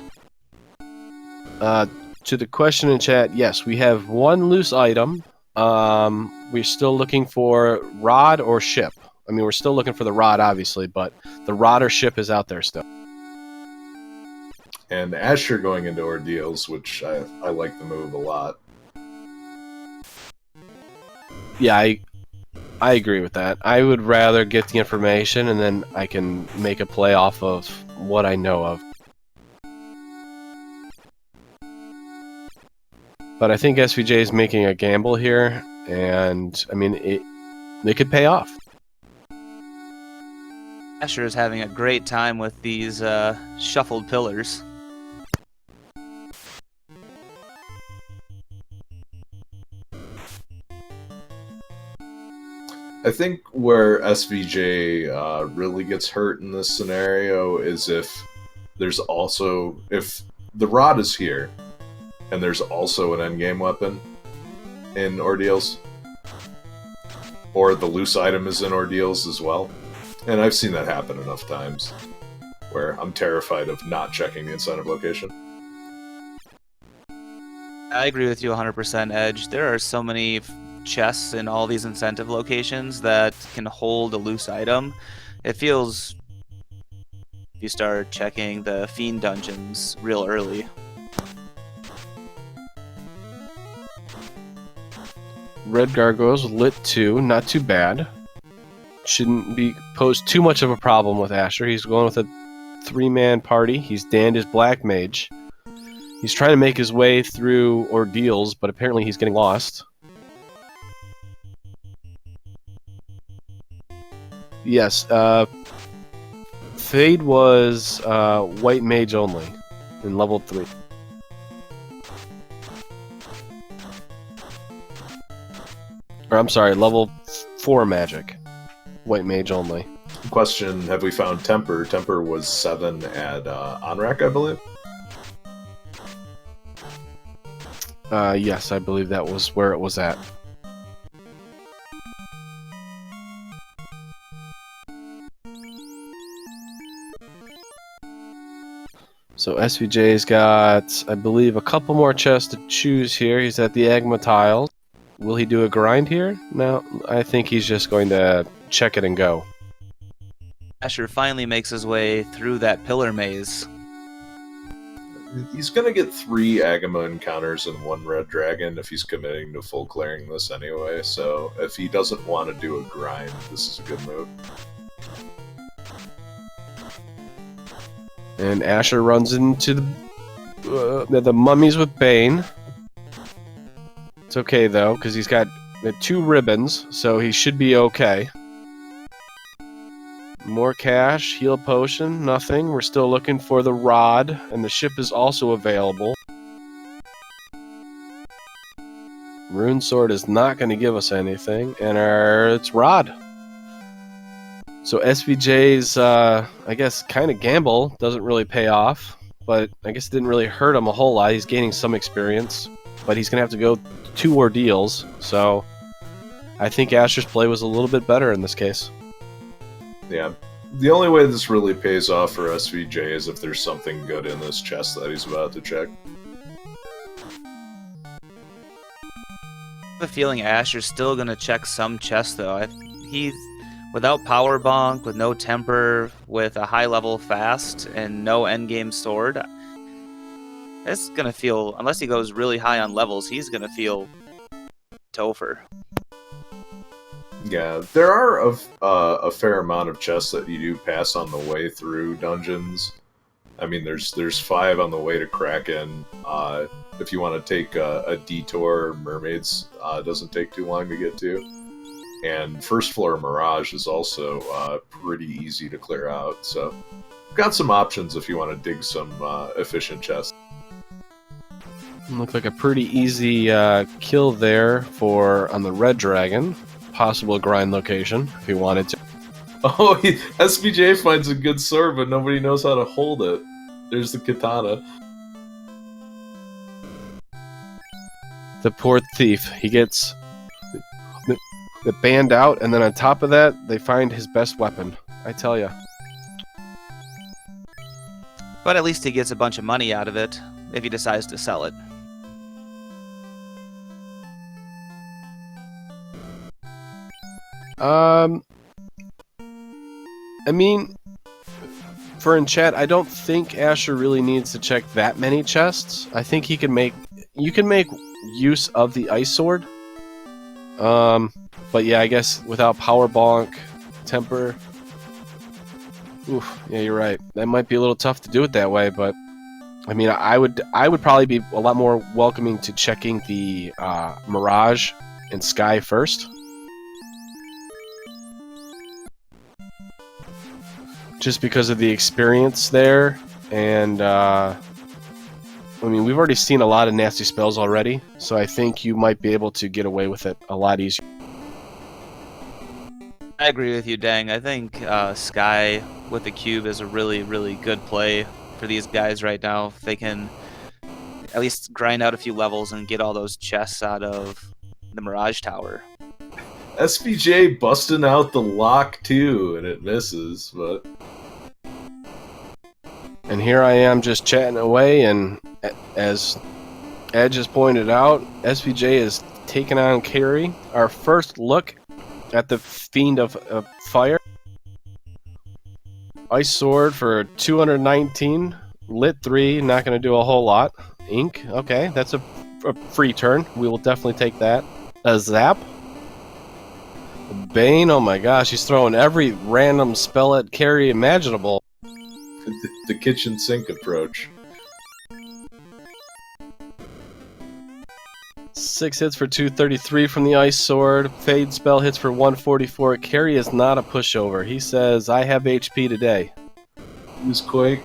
To the question in chat, yes, we have one loose item. We're still looking for rod or ship. I mean, we're still looking for the rod, obviously, but the rod or ship is out there still. And Asher going into ordeals, which I like the move a lot. Yeah, I agree with that. I would rather get the information and then I can make a play off of what I know of. But I think SVJ is making a gamble here, and I mean, it could pay off. Asher is having a great time with these shuffled pillars. I think where SVJ really gets hurt in this scenario is if the rod is here, and there's also an endgame weapon in ordeals, or the loose item is in ordeals as well. And I've seen that happen enough times where I'm terrified of not checking the incentive location. I agree with you 100%, Edge. There are so many chests in all these incentive locations that can hold a loose item. It feels if you start checking the Fiend dungeons real early. Red Gargoyles lit 2, not too bad. Shouldn't be posed too much of a problem with Asher. He's going with a 3-man party. He's danned his Black Mage. He's trying to make his way through ordeals, but apparently he's getting lost. Yes, Fade was White Mage only in level 3. Or I'm sorry, level 4 magic. White Mage only. Question, have we found Temper? Temper was 7 at Onrak, I believe? Yes, I believe that was where it was at. So SVJ's got, I believe, a couple more chests to choose here. He's at the Agma Tiles. Will he do a grind here? No, I think he's just going to check it and go. Asher finally makes his way through that pillar maze. He's going to get 3 Agama encounters and 1 Red Dragon if he's committing to full clearing this anyway, so if he doesn't want to do a grind, this is a good move. And Asher runs into the mummies with Bane. It's okay, though, because he's got the 2 ribbons, so he should be okay. More cash, heal potion, nothing. We're still looking for the rod, and the ship is also available. Rune Sword is not going to give us anything, and it's rod. So SVJ's, I guess, kind of gamble doesn't really pay off, but I guess it didn't really hurt him a whole lot. He's gaining some experience, but he's going to have to go 2 ordeals, so I think Asher's play was a little bit better in this case. Yeah. The only way this really pays off for SVJ is if there's something good in this chest that he's about to check. I have a feeling Asher's still going to check some chests, though. He's without Power Bonk, with no Temper, with a high level fast, and no endgame sword. It's going to feel, unless he goes really high on levels, he's going to feel Topher. Yeah, there are a fair amount of chests that you do pass on the way through dungeons. I mean, there's 5 on the way to Kraken. If you want to take a detour, Mermaids doesn't take too long to get to. And first floor Mirage is also pretty easy to clear out. So got some options if you want to dig some efficient chests. Looks like a pretty easy kill there for on the red dragon. Possible grind location if he wanted to. Oh, SBJ finds a good sword, but nobody knows how to hold it. There's the katana. The poor thief. He gets the banned out, and then on top of that, they find his best weapon. I tell ya. But at least he gets a bunch of money out of it if he decides to sell it. I mean, for in chat, I don't think Asher really needs to check that many chests. I think he can make. You can make use of the ice sword. But yeah, I guess without power bonk, temper. Oof, yeah, you're right. That might be a little tough to do it that way, but I mean, I would probably be a lot more welcoming to checking the Mirage and Sky first. Just because of the experience there, and I mean, we've already seen a lot of nasty spells already, so I think you might be able to get away with it a lot easier. I agree with you, Dang. I think Sky with the cube is a really, really good play for these guys right now. If they can at least grind out a few levels and get all those chests out of the Mirage Tower. SBJ busting out the lock too, and it misses, but... And here I am just chatting away, and as Ed just pointed out, SVJ is taking on Carrie. Our first look at the Fiend of Fire. Ice Sword for 219. Lit 3, not going to do a whole lot. Ink, okay, that's a free turn. We will definitely take that. A Zap. Bane, oh my gosh, he's throwing every random spell at Carrie imaginable. The kitchen sink approach. 6 hits for 233 from the Ice Sword. Fade spell hits for 144. Carrie is not a pushover. He says, I have HP today. Use Quake.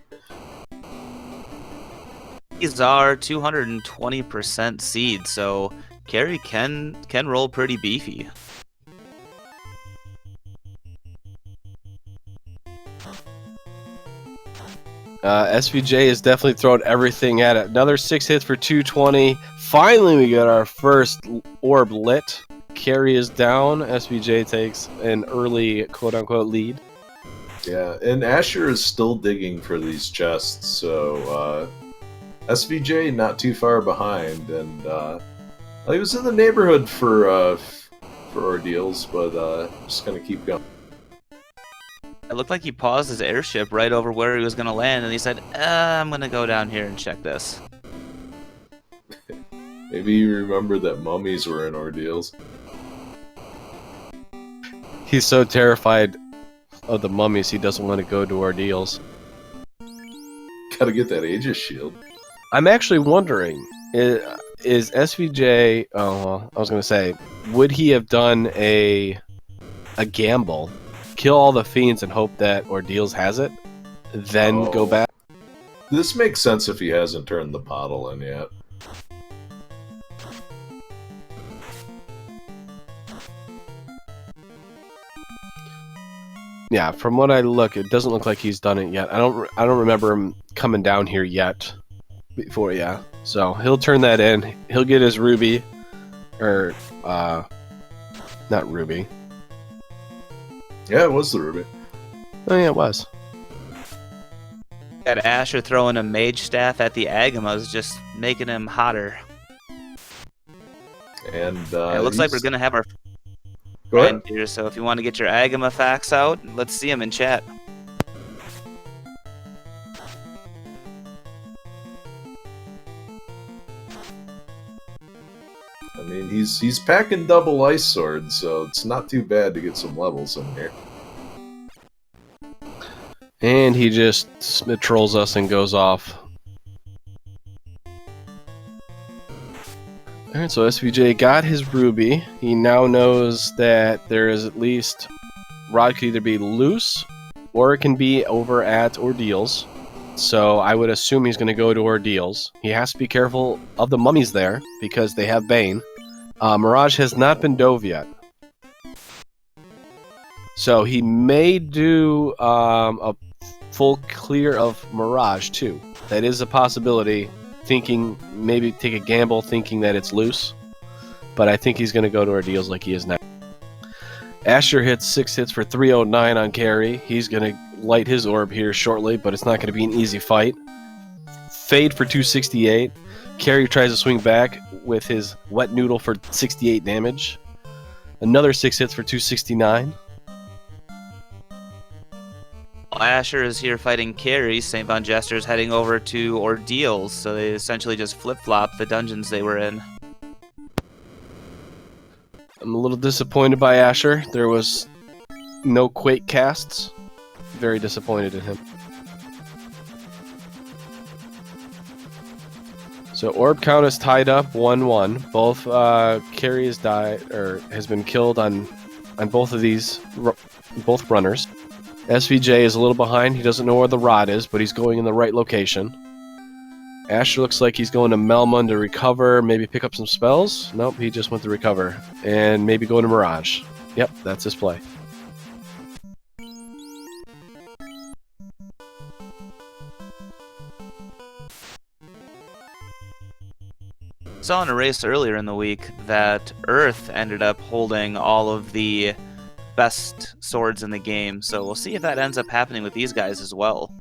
These are 220% seed, so Carrie can roll pretty beefy. SVJ is definitely throwing everything at it. Another 6 hits for 220. Finally, we got our first orb lit. Carrie is down. SVJ takes an early quote-unquote lead. Yeah, and Asher is still digging for these chests, so SVJ not too far behind, and he was in the neighborhood for ordeals, but just gonna keep going. It looked like he paused his airship right over where he was going to land, and he said, I'm going to go down here and check this. Maybe you remember that mummies were in ordeals. He's so terrified of the mummies, he doesn't want to go to ordeals. Gotta get that Aegis shield. I'm actually wondering, is SVJ... Oh, well, I was going to say, would he have done a gamble? Kill all the fiends and hope that Ordeals has it, then go back. This makes sense if he hasn't turned the bottle in yet. Yeah, from what I look, it doesn't look like he's done it yet. I don't remember him coming down here yet. Before, yeah. So he'll turn that in. He'll get his ruby, or not ruby. Yeah, it was the ruby. Oh yeah, it was. Got Asher throwing a mage staff at the Agamas, just making him hotter. And it looks like we're gonna have our Go ahead. here. So if you want to get your Agama facts out, let's see them in chat. I mean, he's packing double ice swords, so it's not too bad to get some levels in here. And he just trolls us and goes off. Alright, so SVJ got his ruby. He now knows that there is at least... Rod could either be loose, or it can be over at Ordeals. So I would assume he's going to go to Ordeals. He has to be careful of the mummies there, because they have Bane. Mirage has not been dove yet. So he may do a full clear of Mirage, too. That is a possibility. Thinking, maybe take a gamble thinking that it's loose. But I think he's going to go to Ordeals like he is now. Asher hits 6 hits for 309 on carry. He's going to light his orb here shortly, but it's not going to be an easy fight. Fade for 268. Carry tries to swing back with his wet noodle for 68 damage. Another 6 hits for 269. While Asher is here fighting carry, SaintVonJester is heading over to Ordeals, so they essentially just flip-flop the dungeons they were in. I'm a little disappointed by Asher. There was no Quake casts. Very disappointed in him. So orb count is tied up 1-1. Both carries died or has been killed on both of these both runners. SVJ is a little behind. He doesn't know where the rod is, but he's going in the right location. Asher looks like he's going to Melman to recover, maybe pick up some spells. Nope, he just went to recover. And maybe go to Mirage. Yep, that's his play. Saw in a race earlier in the week that Earth ended up holding all of the best swords in the game, so we'll see if that ends up happening with these guys as well.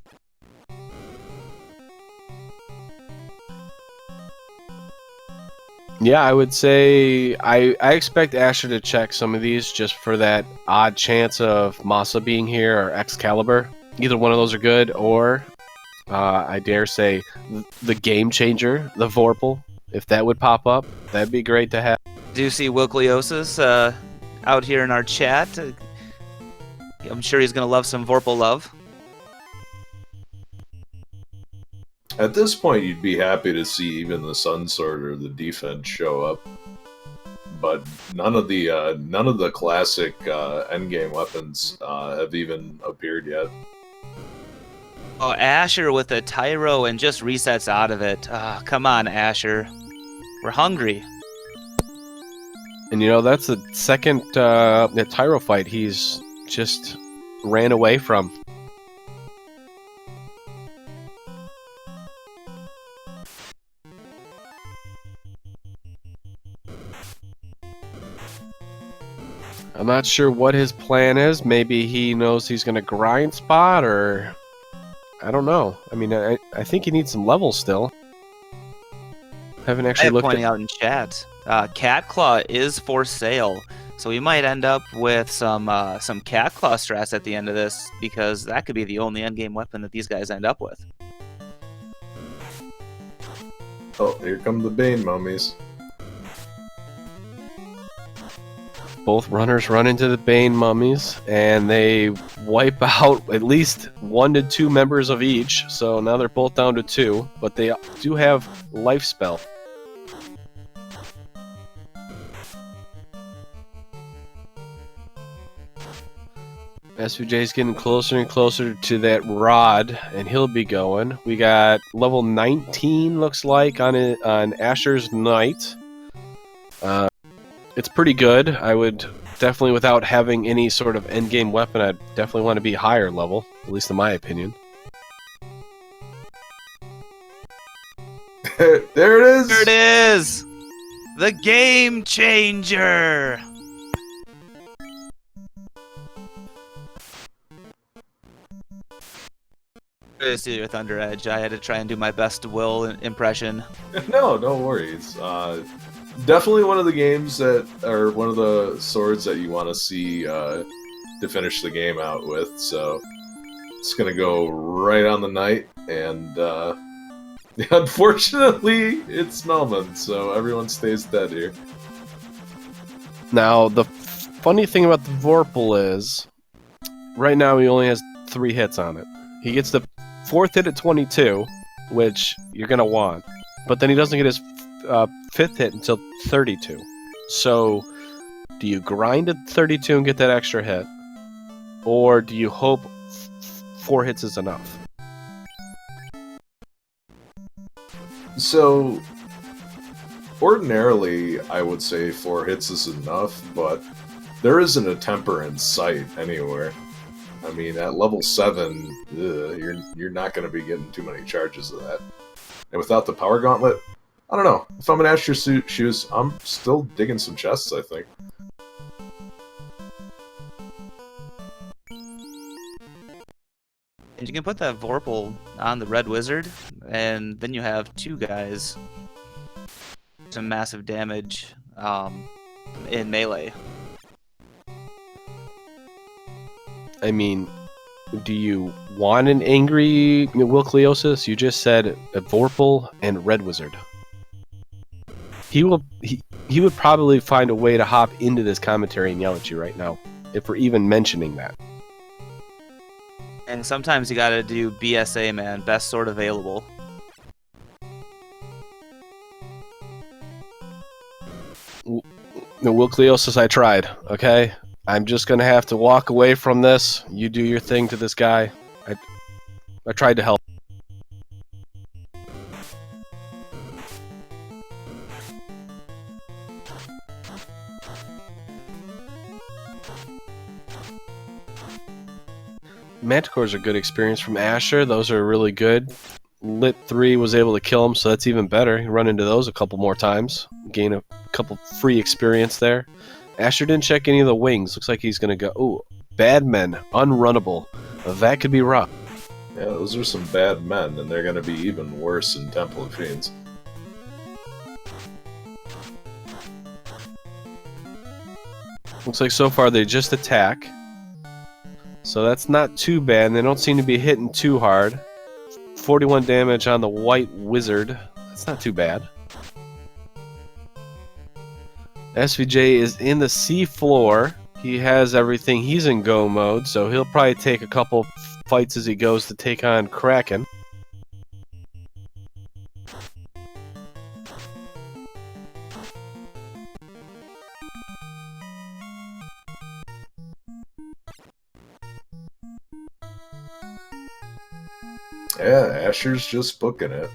Yeah, I would say I expect Asher to check some of these just for that odd chance of Masa being here or Excalibur. Either one of those are good, or I dare say the Game Changer, the Vorpal, if that would pop up, that'd be great to have. Do you see Wilkliosis out here in our chat? I'm sure he's going to love some Vorpal love. At this point, you'd be happy to see even the Sun Sword or the Defense show up, but none of the classic endgame weapons have even appeared yet. Oh, Asher with a Tyro and just resets out of it. Come on, Asher. We're hungry. And you know, that's the second the Tyro fight he's just ran away from. I'm not sure what his plan is. Maybe he knows he's going to grind spot, or... I don't know. I mean, I think he needs some levels still. Haven't actually looked pointing out in chat, Cat Claw is for sale, so we might end up with some Cat Claw strats at the end of this, because that could be the only endgame weapon that these guys end up with. Oh, here come the Bane mummies. Both runners run into the Bane mummies, and they wipe out at least 1 to 2 members of each. So now they're both down to 2, but they do have life spell. SVJ's getting closer and closer to that rod, and he'll be going. We got level 19, looks like, on Asher's Knight. It's pretty good. I would definitely, without having any sort of endgame weapon, I'd definitely want to be higher level, at least in my opinion. There it is! There it is! The Game Changer! Seriously, with Thunder Edge, I had to try and do my best Will impression. No worries. Definitely one of the games that, or one of the swords that you want to see to finish the game out with. So it's gonna go right on the night, and unfortunately, it's Melman, so everyone stays dead here. Now, the funny thing about the Vorpal is, right now he only has 3 hits on it. He gets the 4th hit at 22, which you're gonna want, but then he doesn't get his 5th hit until 32. So, do you grind at 32 and get that extra hit? Or do you hope 4 hits is enough? So, ordinarily, I would say 4 hits is enough, but there isn't a temper in sight anywhere. I mean, at level 7, you're not going to be getting too many charges of that. And without the power gauntlet, I don't know. If I'm an Asher Shoes, I'm still digging some chests, I think. You can put that Vorpal on the Red Wizard, and then you have 2 guys. Some massive damage in melee. I mean, do you want an angry Wilkliosis? You just said a Vorpal and Red Wizard. He would probably find a way to hop into this commentary and yell at you right now, if we're even mentioning that. And sometimes you gotta do BSA, man. Best sword available. No, Wilkliosis, I tried, okay? I'm just gonna have to walk away from this. You do your thing to this guy. I tried to help. Manticores are a good experience from Asher. Those are really good. Lit 3 was able to kill him, so that's even better. You run into those a couple more times. Gain a couple free experience there. Asher didn't check any of the wings. Looks like he's going to go... Ooh, bad men. Unrunnable. That could be rough. Yeah, those are some bad men, and they're going to be even worse in Temple of Fiends. Looks like so far they just attack. So that's not too bad. They don't seem to be hitting too hard. 41 damage on the White Wizard. That's not too bad. SVJ is in the sea floor. He has everything. He's in go mode, so he'll probably take a couple fights as he goes to take on Kraken. Yeah, Asher's just booking it.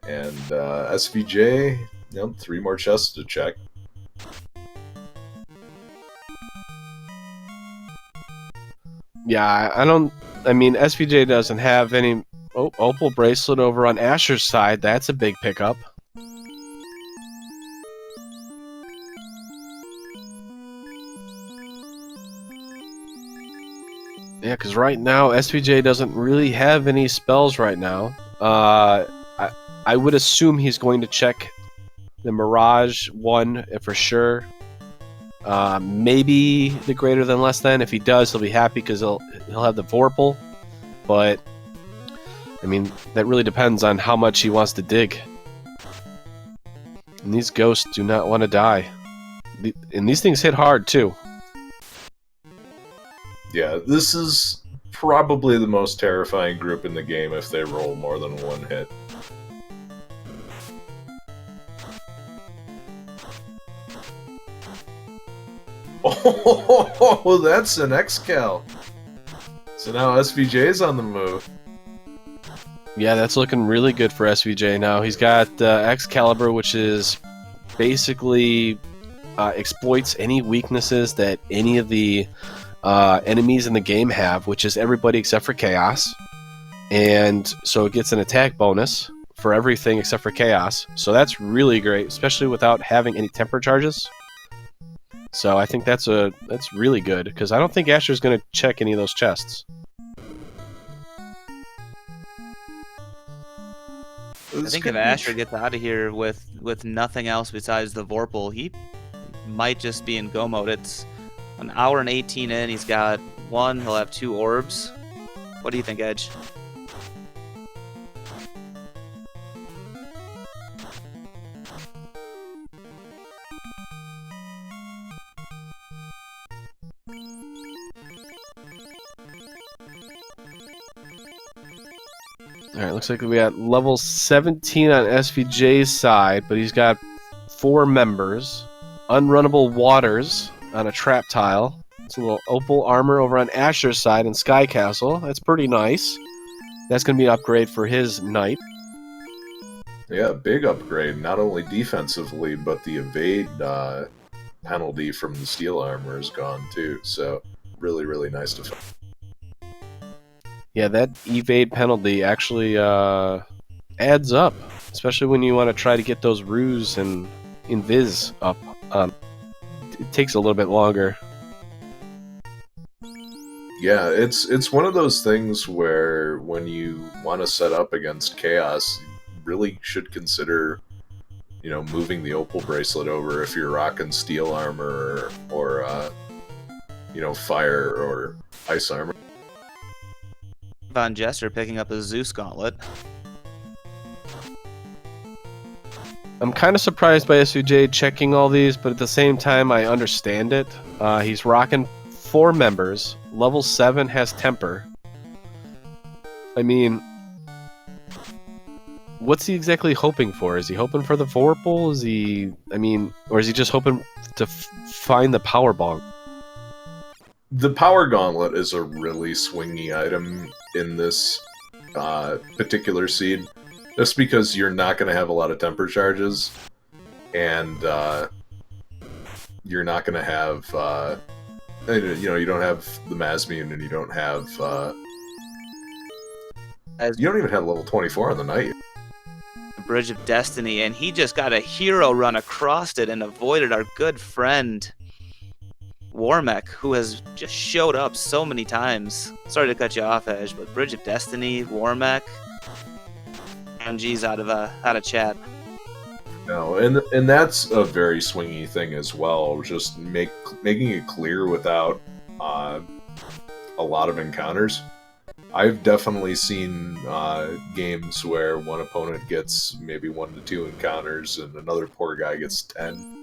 And SVJ, yep, 3 more chests to check. Yeah, I mean, SVJ doesn't have any... Oh, Opal Bracelet over on Asher's side. That's a big pickup. Yeah, because right now, SVJ doesn't really have any spells right now. I would assume he's going to check the Mirage one for sure. Maybe the greater than less than. If he does, he'll be happy because he'll have the Vorpal. But I mean, that really depends on how much he wants to dig. And these ghosts do not want to die. And these things hit hard too. Yeah, this is probably the most terrifying group in the game if they roll more than 1 hit. Oh, that's an Excal. So now SVJ's on the move. Yeah, that's looking really good for SVJ now. He's got Excalibur, which is basically exploits any weaknesses that any of the enemies in the game have, which is everybody except for Chaos. And so it gets an attack bonus for everything except for Chaos. So that's really great, especially without having any temper charges. So I think that's really good, because I don't think Asher's going to check any of those chests. I think if Asher gets out of here with nothing else besides the Vorpal, he might just be in go mode. It's an hour and 18 in. He's got 1. He'll have 2 orbs. What do you think, Edge? Alright, looks like we got level 17 on SVJ's side, but he's got 4 members, unrunnable waters on a trap tile. It's a little opal armor over on Asher's side in Sky Castle. That's pretty nice. That's going to be an upgrade for his knight. Yeah, big upgrade, not only defensively, but the evade penalty from the steel armor is gone too, so really, really nice to find. Yeah, that evade penalty actually adds up, especially when you want to try to get those ruse and invis up. It takes a little bit longer. Yeah, it's one of those things where when you want to set up against chaos, you really should consider, you know, moving the opal bracelet over if you're rocking steel armor or you know, fire or ice armor. SaintVonJester picking up a Zeus gauntlet. I'm kind of surprised by SVJ checking all these, but at the same time, I understand it. He's rocking 4 members. Level 7 has temper. I mean, what's he exactly hoping for? Is he hoping for the Vorpal? Is he, I mean, or is he just hoping to find the power bonk? The power gauntlet is a really swingy item in this particular seed, just because you're not going to have a lot of temper charges, and you're not going to have, you know, you don't have the Masmune, and you don't have, you don't even have level 24 on the knight. Bridge of Destiny, and he just got a hero run across it and avoided our good friend Warmech, who has just showed up so many times. Sorry to cut you off, Edge, but Bridge of Destiny, Warmech, MG's out of chat. No, and that's a very swingy thing as well. Just making it clear without a lot of encounters. I've definitely seen games where one opponent gets maybe 1 to 2 encounters and another poor guy gets 10.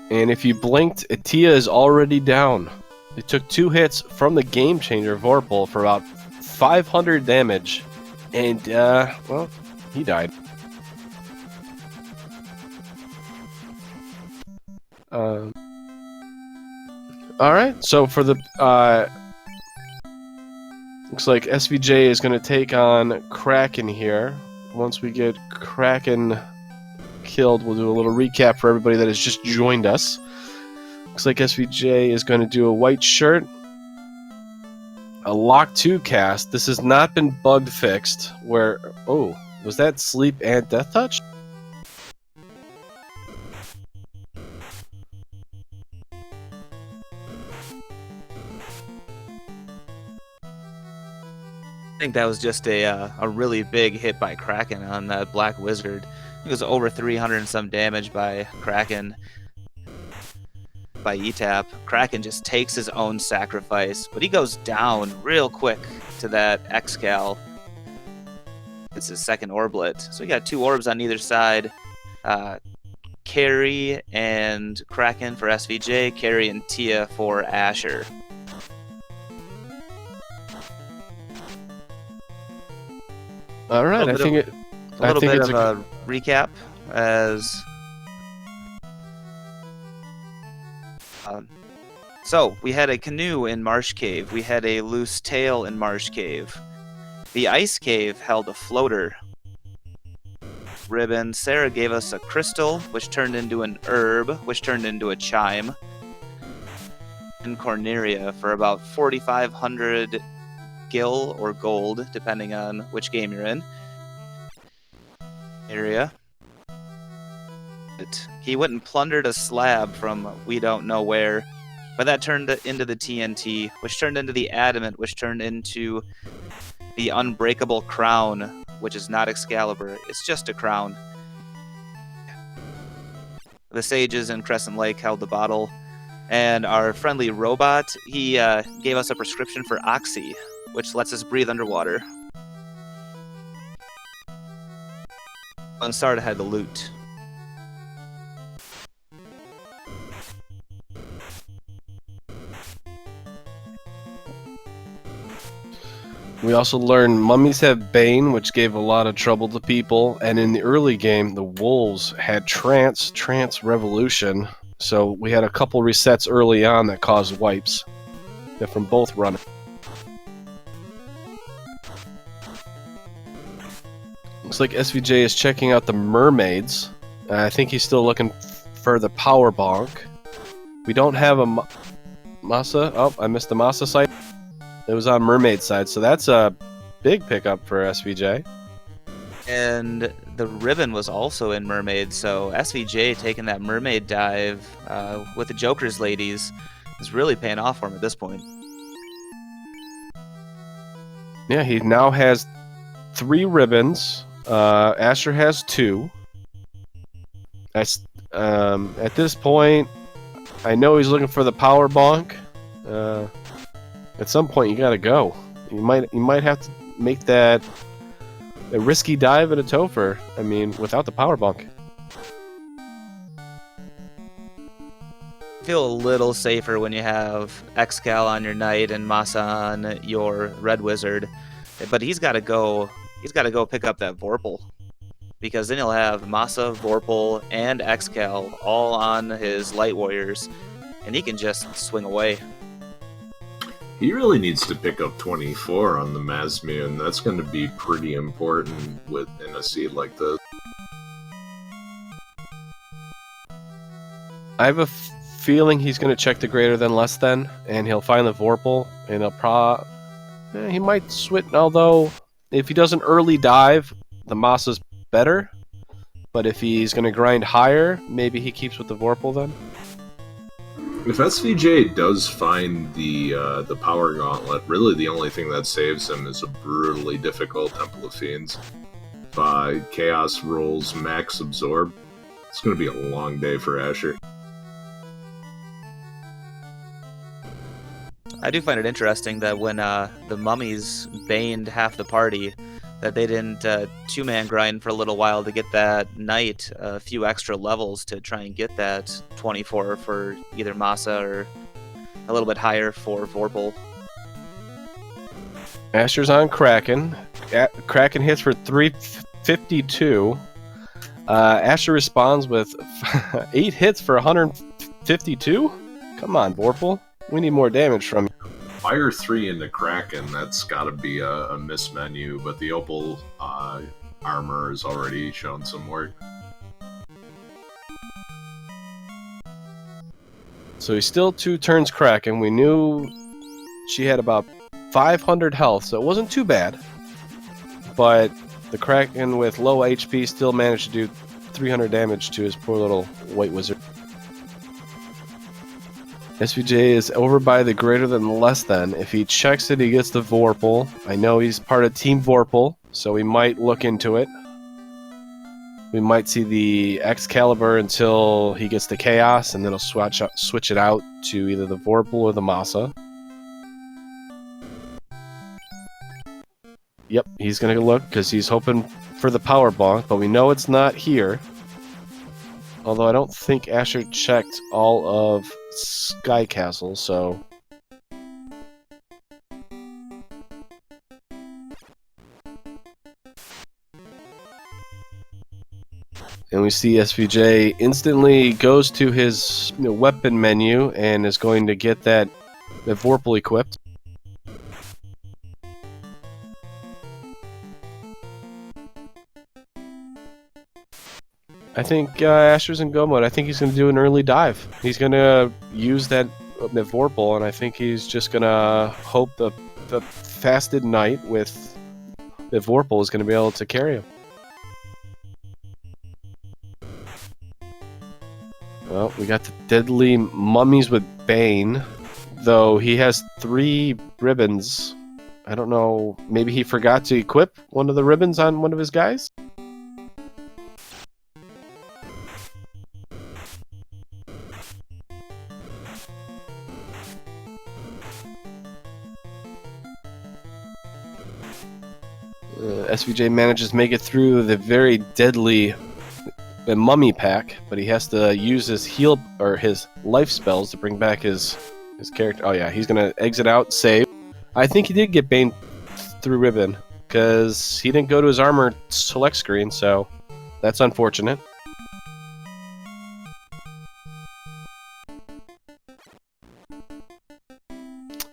And if you blinked, Atia is already down. It took 2 hits from the Game Changer Vorpal for about 500 damage. And, well, he died. Alright, so for the, looks like SVJ is going to take on Kraken here. Once we get Kraken killed, we'll do a little recap for everybody that has just joined us. Looks like SVJ is going to do a white shirt, a lock 2 cast. This has not been bugged fixed. Where, oh, was that sleep and death touch? I think that was just a really big hit by Kraken on that Black Wizard. It was over 300 and some damage by Kraken. By ETAP. Kraken just takes his own sacrifice, but he goes down real quick to that Excal. It's his second orblet. So we got 2 orbs on either side. Carry and Kraken for SVJ, Carry and Tia for Asher. Alright, I think it... A little bit of a recap as... so, we had a canoe in Marsh Cave. We had a loose tail in Marsh Cave. The Ice Cave held a floater. Ribbon. Sarah gave us a crystal, which turned into an herb, which turned into a chime. And Corneria for about 4,500 gil or gold, depending on which game you're in. Area. He went and plundered a slab from we don't know where, but that turned into the TNT, which turned into the adamant, which turned into the unbreakable crown, which is not Excalibur, it's just a crown. The sages in Crescent Lake held the bottle, and our friendly robot, he gave us a prescription for Oxy, which lets us breathe underwater. And started had the loot. We also learned mummies have Bane, which gave a lot of trouble to people. And in the early game, the wolves had Trance Revolution. So we had a couple resets early on that caused wipes from both runners. Looks like SVJ is checking out the mermaids. I think he's still looking for the power bonk. We don't have a Masa. Oh, I missed the Masa site. It was on mermaid side, so that's a big pickup for SVJ. And the ribbon was also in mermaid, so SVJ taking that mermaid dive with the Joker's ladies is really paying off for him at this point. Yeah, he now has 3 ribbons. Asher has 2. At this point, I know he's looking for the power bonk. At some point, you gotta go. You might have to make that a risky dive at a Topher. I mean, without the power bonk. Feel a little safer when you have Excal on your knight and Masa on your red wizard, but he's got to go. He's got to go pick up that Vorpal, because then he'll have Masa, Vorpal, and Excal all on his light warriors, and he can just swing away. He really needs to pick up 24 on the Masmu, and that's going to be pretty important in a seed like this. I have a feeling he's going to check the greater than less than, and he'll find the Vorpal, and he might switch, although if he does an early dive, the Masa's better, but if he's going to grind higher, maybe he keeps with the Vorpal then. If SVJ does find the power gauntlet, really the only thing that saves him is a brutally difficult Temple of Fiends. If Chaos rolls max absorb, it's going to be a long day for Asher. I do find it interesting that when the mummies baned half the party, that they didn't 2-man grind for a little while to get that knight a few extra levels to try and get that 24 for either Masa or a little bit higher for Vorpal. Asher's on Kraken. Kraken hits for 352. Asher responds with 8 hits for 152? Come on, Vorpal. We need more damage from you. Fire 3 into Kraken, that's got to be a miss menu, but the Opal armor has already shown some work. So he's still 2 turns Kraken. We knew she had about 500 health, so it wasn't too bad. But the Kraken with low HP still managed to do 300 damage to his poor little white wizard. SVJ is over by the greater than less than. If he checks it, he gets the Vorpal. I know he's part of Team Vorpal, so we might look into it. We might see the Excalibur until he gets the Chaos, and then he'll switch it out to either the Vorpal or the Masa. Yep, he's going to look because he's hoping for the power bonk, but we know it's not here. Although I don't think Asher checked all of Sky Castle, so... And we see SVJ instantly goes to his weapon menu and is going to get that Vorpal equipped. I think Asher's in go mode. I think he's going to do an early dive. He's going to use that Vorpal, and I think he's just going to hope the fasted knight with the Vorpal is going to be able to carry him. Well, we got the deadly mummies with Bane, though he has 3 ribbons. I don't know, maybe he forgot to equip one of the ribbons on one of his guys? SVJ manages to make it through the very deadly mummy pack, but he has to use his heal or his life spells to bring back his character. Oh yeah, he's gonna exit out, save. I think he did get Bane through ribbon because he didn't go to his armor select screen, so that's unfortunate.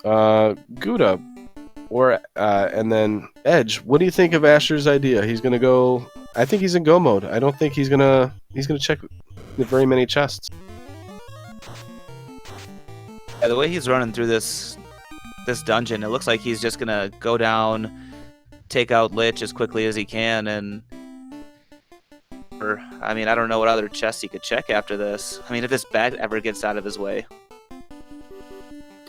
Gouda, and then Edge. What do you think of Asher's idea? He's gonna go. I think he's in go mode. I don't think he's gonna check very many chests. Yeah, the way he's running through this dungeon, it looks like he's just gonna go down, take out Lich as quickly as he can, and I mean, I don't know what other chests he could check after this. I mean, if this bat ever gets out of his way.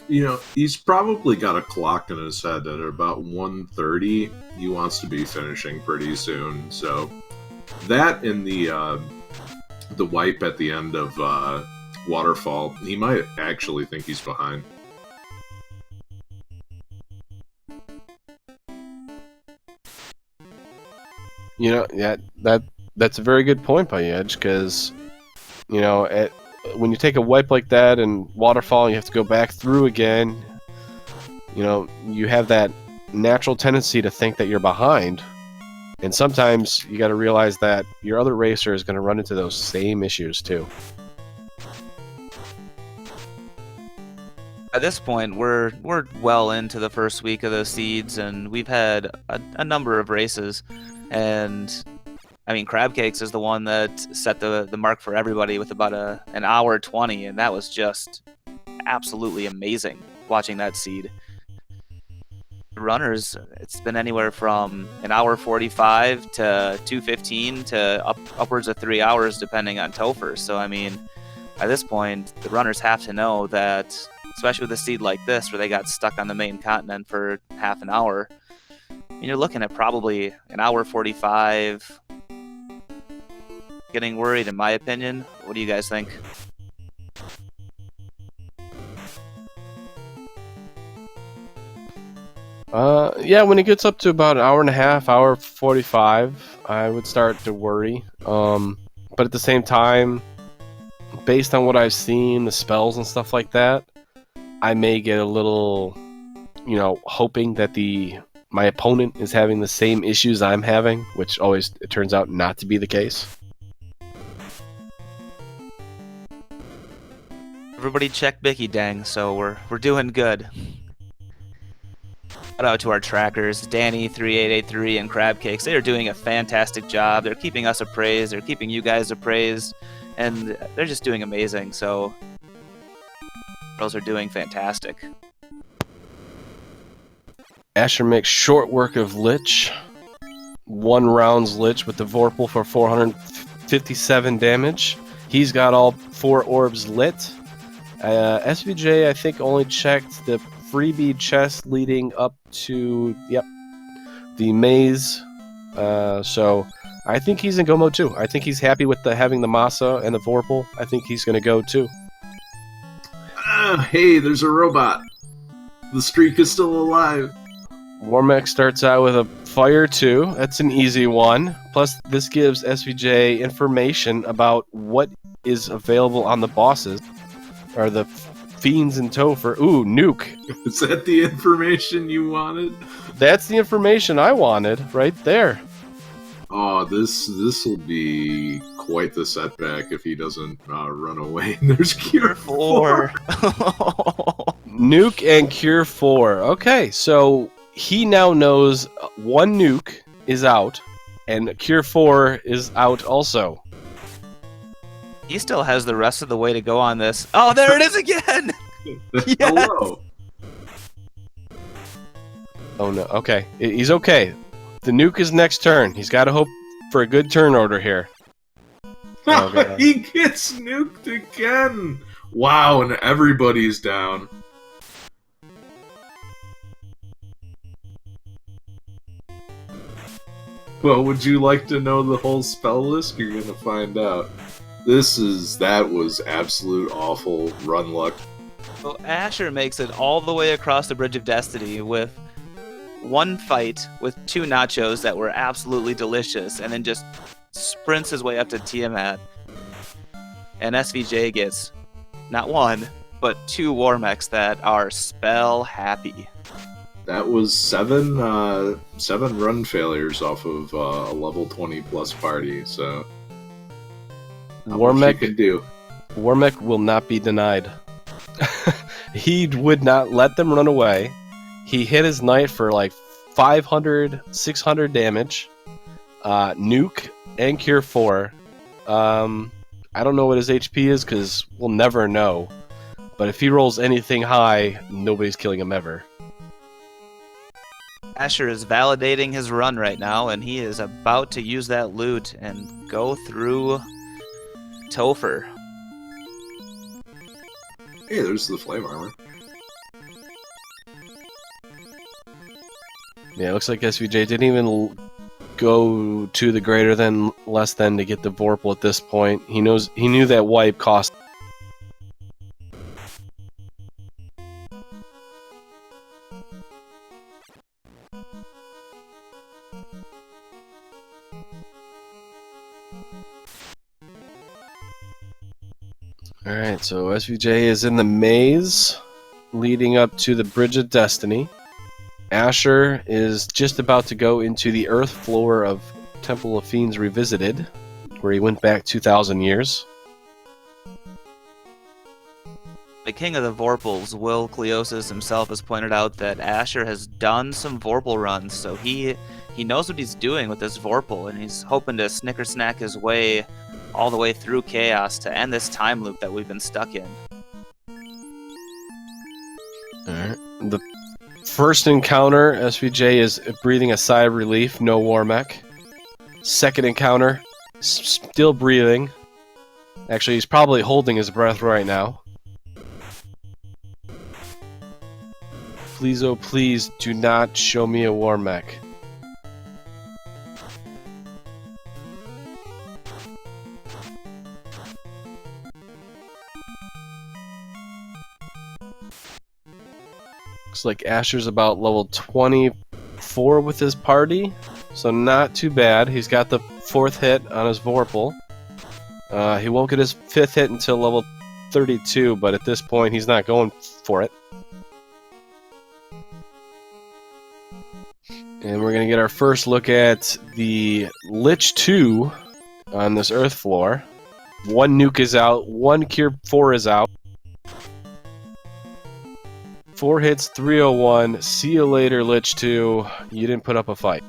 You know, he's probably got a clock in his head that at about 1:30 he wants to be finishing pretty soon. So that and the wipe at the end of Waterfall, he might actually think he's behind. You know, yeah, that's a very good point by you, Edge, because you know, when you take a wipe like that and Waterfall, you have to go back through again. You know, you have that natural tendency to think that you're behind, and sometimes you got to realize that your other racer is going to run into those same issues too. At this point, we're well into the first week of the seeds, and we've had a number of races. And I mean, Crab Cakes is the one that set the mark for everybody with about an hour 20, and that was just absolutely amazing watching that seed. Runners, it's been anywhere from an hour 45 to 2:15 to upwards of 3 hours, depending on Topher. So I mean, at this point, the runners have to know that, especially with a seed like this, where they got stuck on the main continent for half an hour, you're looking at probably an hour 45. Getting worried, in my opinion. What do you guys think? Yeah, when it gets up to about an hour and a half, hour 45, I would start to worry. But at the same time, based on what I've seen, the spells and stuff like that, I may get a little, you know, hoping that my opponent is having the same issues I'm having, which always it turns out not to be the case. Everybody check Bicky Dang, so we're doing good. Shout out to our trackers, Danny 3883 and Crab Cakes. They are doing a fantastic job. They're keeping us appraised. They're keeping you guys appraised, and they're just doing amazing. So girls are doing fantastic. Asher makes short work of Lich. 1 round's Lich with the Vorpal for 457 damage. He's got all 4 orbs lit. SVJ, I think, only checked the freebie chest leading up to, the maze. So I think he's in go mode too. I think he's happy with having the Masa and the Vorpal. I think he's going to go too. Hey, there's a robot. The streak is still alive. Warmech starts out with a Fire 2. That's an easy one. Plus, this gives SVJ information about what is available on the bosses, or the fiends in Topher. Ooh, Nuke. Is that the information you wanted? That's the information I wanted, right there. Oh, this will be quite the setback if he doesn't run away. There's Cure 4. Nuke and Cure 4. Okay, so he now knows 1 Nuke is out, and Cure 4 is out also. He still has the rest of the way to go on this. Oh, there it is again! Yes! Hello. Oh no, okay. He's okay. The Nuke is next turn. He's got to hope for a good turn order here. Oh, he gets nuked again! Wow, and everybody's down. Well, would you like to know the whole spell list? You're gonna find out. That was absolute awful run luck. So Asher makes it all the way across the Bridge of Destiny with 1 fight with 2 nachos that were absolutely delicious, and then just sprints his way up to Tiamat. And SVJ gets not 1, but 2 Warmechs that are spell happy. That was seven run failures off of a level 20 plus party. So not much you can do. Warmech will not be denied. He would not let them run away. He hit his knight for like 500, 600 damage. Nuke and Cure 4. I don't know what his HP is because we'll never know. But if he rolls anything high, nobody's killing him ever. Asher is validating his run right now, and he is about to use that loot and go through Topher. Hey, there's the flame armor. Yeah, it looks like SVJ didn't even go to the greater than, less than to get the Vorpal at this point. He knew that wipe cost. Alright, so SVJ is in the maze leading up to the Bridge of Destiny. Asher is just about to go into the earth floor of Temple of Fiends Revisited, where he went back 2,000 years. The king of the Vorpals, Will Cleosis himself, has pointed out that Asher has done some Vorpal runs, so he knows what he's doing with this Vorpal, and he's hoping to snicker snack his way all the way through Chaos to end this time loop that we've been stuck in. Alright. The first encounter, SVJ is breathing a sigh of relief, no Warmech. Second encounter, still breathing. Actually, he's probably holding his breath right now. Please, oh please, do not show me a Warmech. Looks like Asher's about level 24 with his party, so not too bad. He's got the 4th hit on his Vorpal. He won't get his 5th hit until level 32, but at this point he's not going for it. And we're going to get our first look at the Lich 2 on this earth floor. 1 nuke is out, 1 Cure 4 is out. 4 hits, 301. See you later, Lich 2. You didn't put up a fight.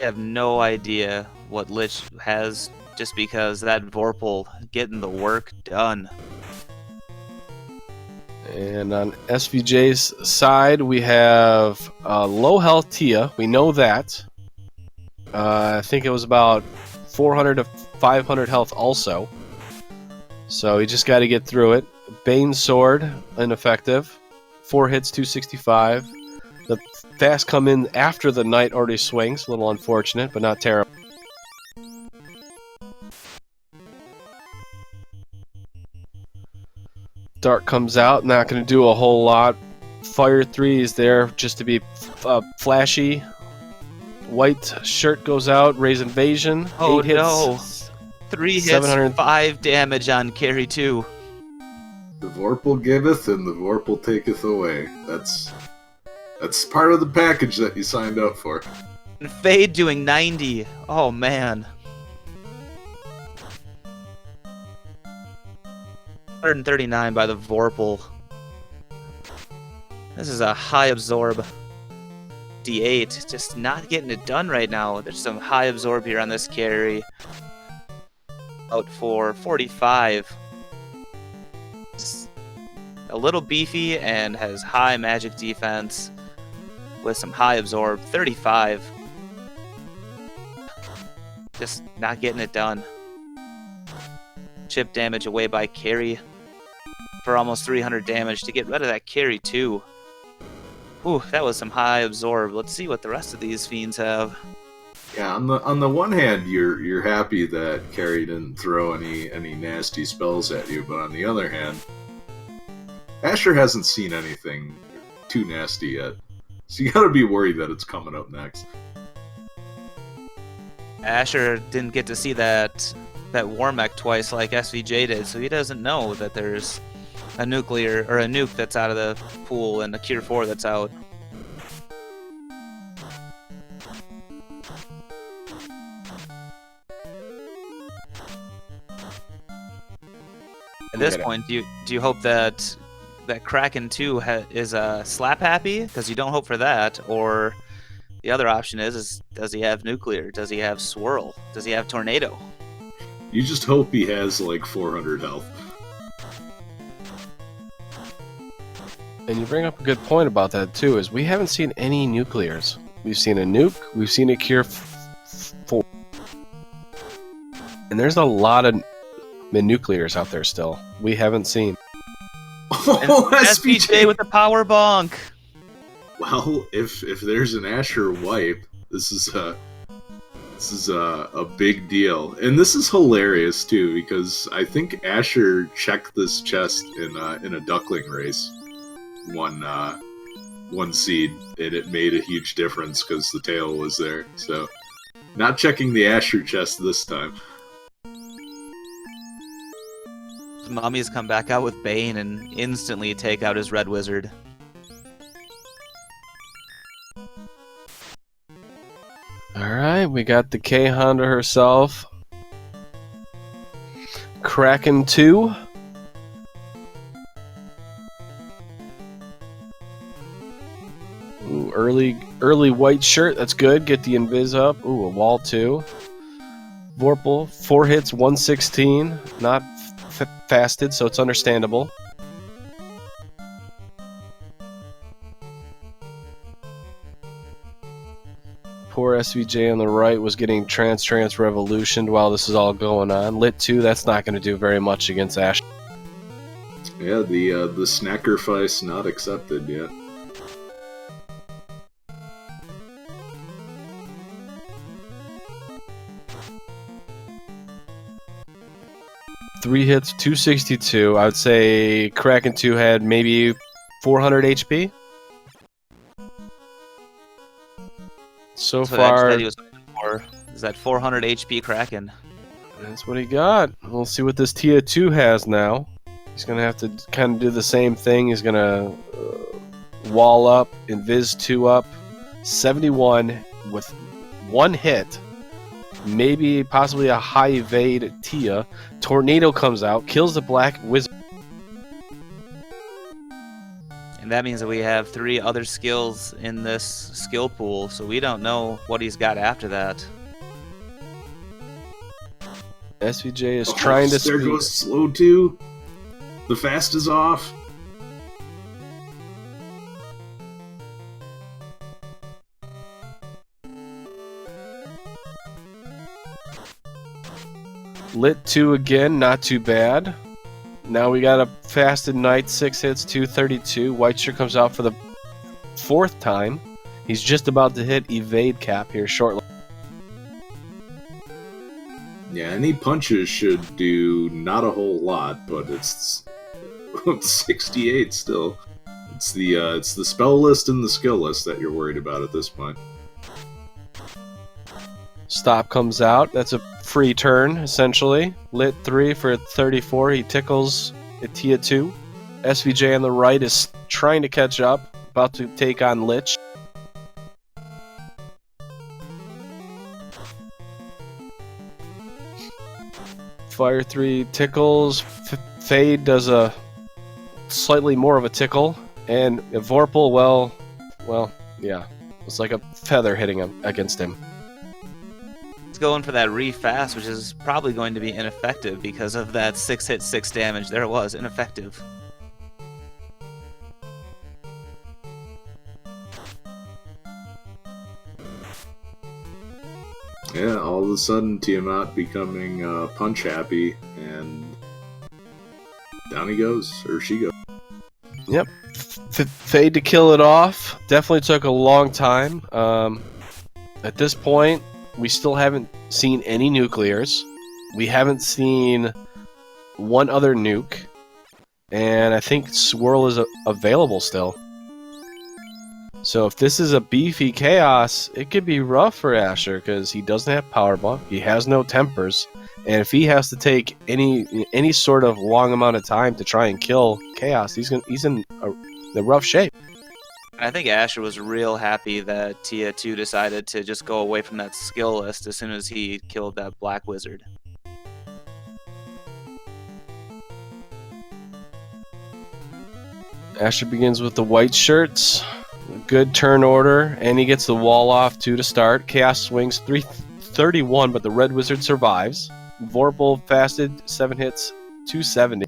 I have no idea what Lich has, just because that Vorpal getting the work done. And on SVJ's side, we have low health Tia. We know that. I think it was about 400 to 500 health also. So he just got to get through it. Bane Sword, ineffective. 4 hits, 265. The fast come in after the knight already swings. A little unfortunate, but not terrible. Dark comes out, not going to do a whole lot. Fire 3 is there just to be flashy. White shirt goes out, raise invasion. Oh 8 hits, no! 3 hits, 5 damage on carry 2. The Vorpal giveth and the Vorpal taketh away. That's part of the package that you signed up for. And Fade doing 90. Oh man. 139 by the Vorpal. This is a high absorb. D8, just not getting it done right now. There's some high absorb here on this carry. Out for 45. It's a little beefy and has high magic defense with some high absorb. 35. Just not getting it done. Chip damage away by carry for almost 300 damage to get rid of that carry too. Ooh, that was some high absorb. Let's see what the rest of these fiends have. Yeah, on the one hand, you're happy that Carrie didn't throw any nasty spells at you, but on the other hand, Asher hasn't seen anything too nasty yet, so you gotta be worried that it's coming up next. Asher didn't get to see that Warmech twice like SVJ did, so he doesn't know that there's a nuke that's out of the pool and a Cure 4 that's out. At this point, do you hope that Kraken 2 is slap happy? Because you don't hope for that. Or the other option is does he have nuclear? Does he have swirl? Does he have tornado? You just hope he has like 400 health. And you bring up a good point about that too, is we haven't seen any nuclears. We've seen a nuke, we've seen a cure 4. And there's a lot of nuclears out there still. We haven't seen. Oh, SPJ with the power bonk. Well, if there's an Asher wipe, this is a big deal, and this is hilarious too because I think Asher checked this chest in a duckling race, one seed, and it made a huge difference because the tail was there. So, not checking the Asher chest this time. Mummy's come back out with Bane and instantly take out his red wizard. Alright, we got the K Honda herself. Kraken 2. Ooh, early white shirt, that's good. Get the invis up. Ooh, a wall 2. Vorpal, 4 hits, 116. Not fasted, so it's understandable. Poor SVJ on the right was getting trans revolutioned while this is all going on. Lit 2, that's not going to do very much against Ash. Yeah, the snackerfice not accepted yet. Three hits, 262. I would say Kraken 2 had maybe 400 HP. So far, He was looking for is that 400 HP Kraken. That's what he got. We'll see what this Tia 2 has now. He's going to have to kind of do the same thing. He's going to wall up, invis 2 up, 71 with 1 hit. Maybe possibly a high evade Tia. Tornado comes out, kills the black wizard. And that means that we have 3 other skills in this skill pool, so we don't know what he's got after that. SVJ is trying to there goes slow 2. The fast is off. Lit 2 again, not too bad. Now we got a fasted knight, 6 hits, 232. White shirt comes out for the 4th time. He's just about to hit evade cap here shortly. Yeah, any punches should do not a whole lot, but it's 68 still. It's the spell list and the skill list that you're worried about at this point. Stop comes out. That's a free turn, essentially. Lit 3 for 34. He tickles at Tia 2. SVJ on the right is trying to catch up. About to take on Lich. Fire 3 tickles. Fade does a slightly more of a tickle. And Vorpal, well, yeah. It's like a feather hitting him against him. Going for that re-fast, which is probably going to be ineffective because of that 6 hit 6 damage. There it was, ineffective. Yeah, all of a sudden Tiamat becoming punch happy, and down he goes, or she goes. Yep. Fade to kill it off. Definitely took a long time. At this point, we still haven't seen any nuclears. We haven't seen one other nuke. And I think Swirl is available still. So if this is a beefy chaos, it could be rough for Asher because he doesn't have power bump. He has no tempers. And if he has to take any sort of long amount of time to try and kill chaos, he's in a rough shape. I think Asher was real happy that Tia 2 decided to just go away from that skill list as soon as he killed that black wizard. Asher begins with the white shirts. Good turn order, and he gets the wall off 2 to start. Chaos swings 331, but the red wizard survives. Vorpal fasted 7 hits, 270.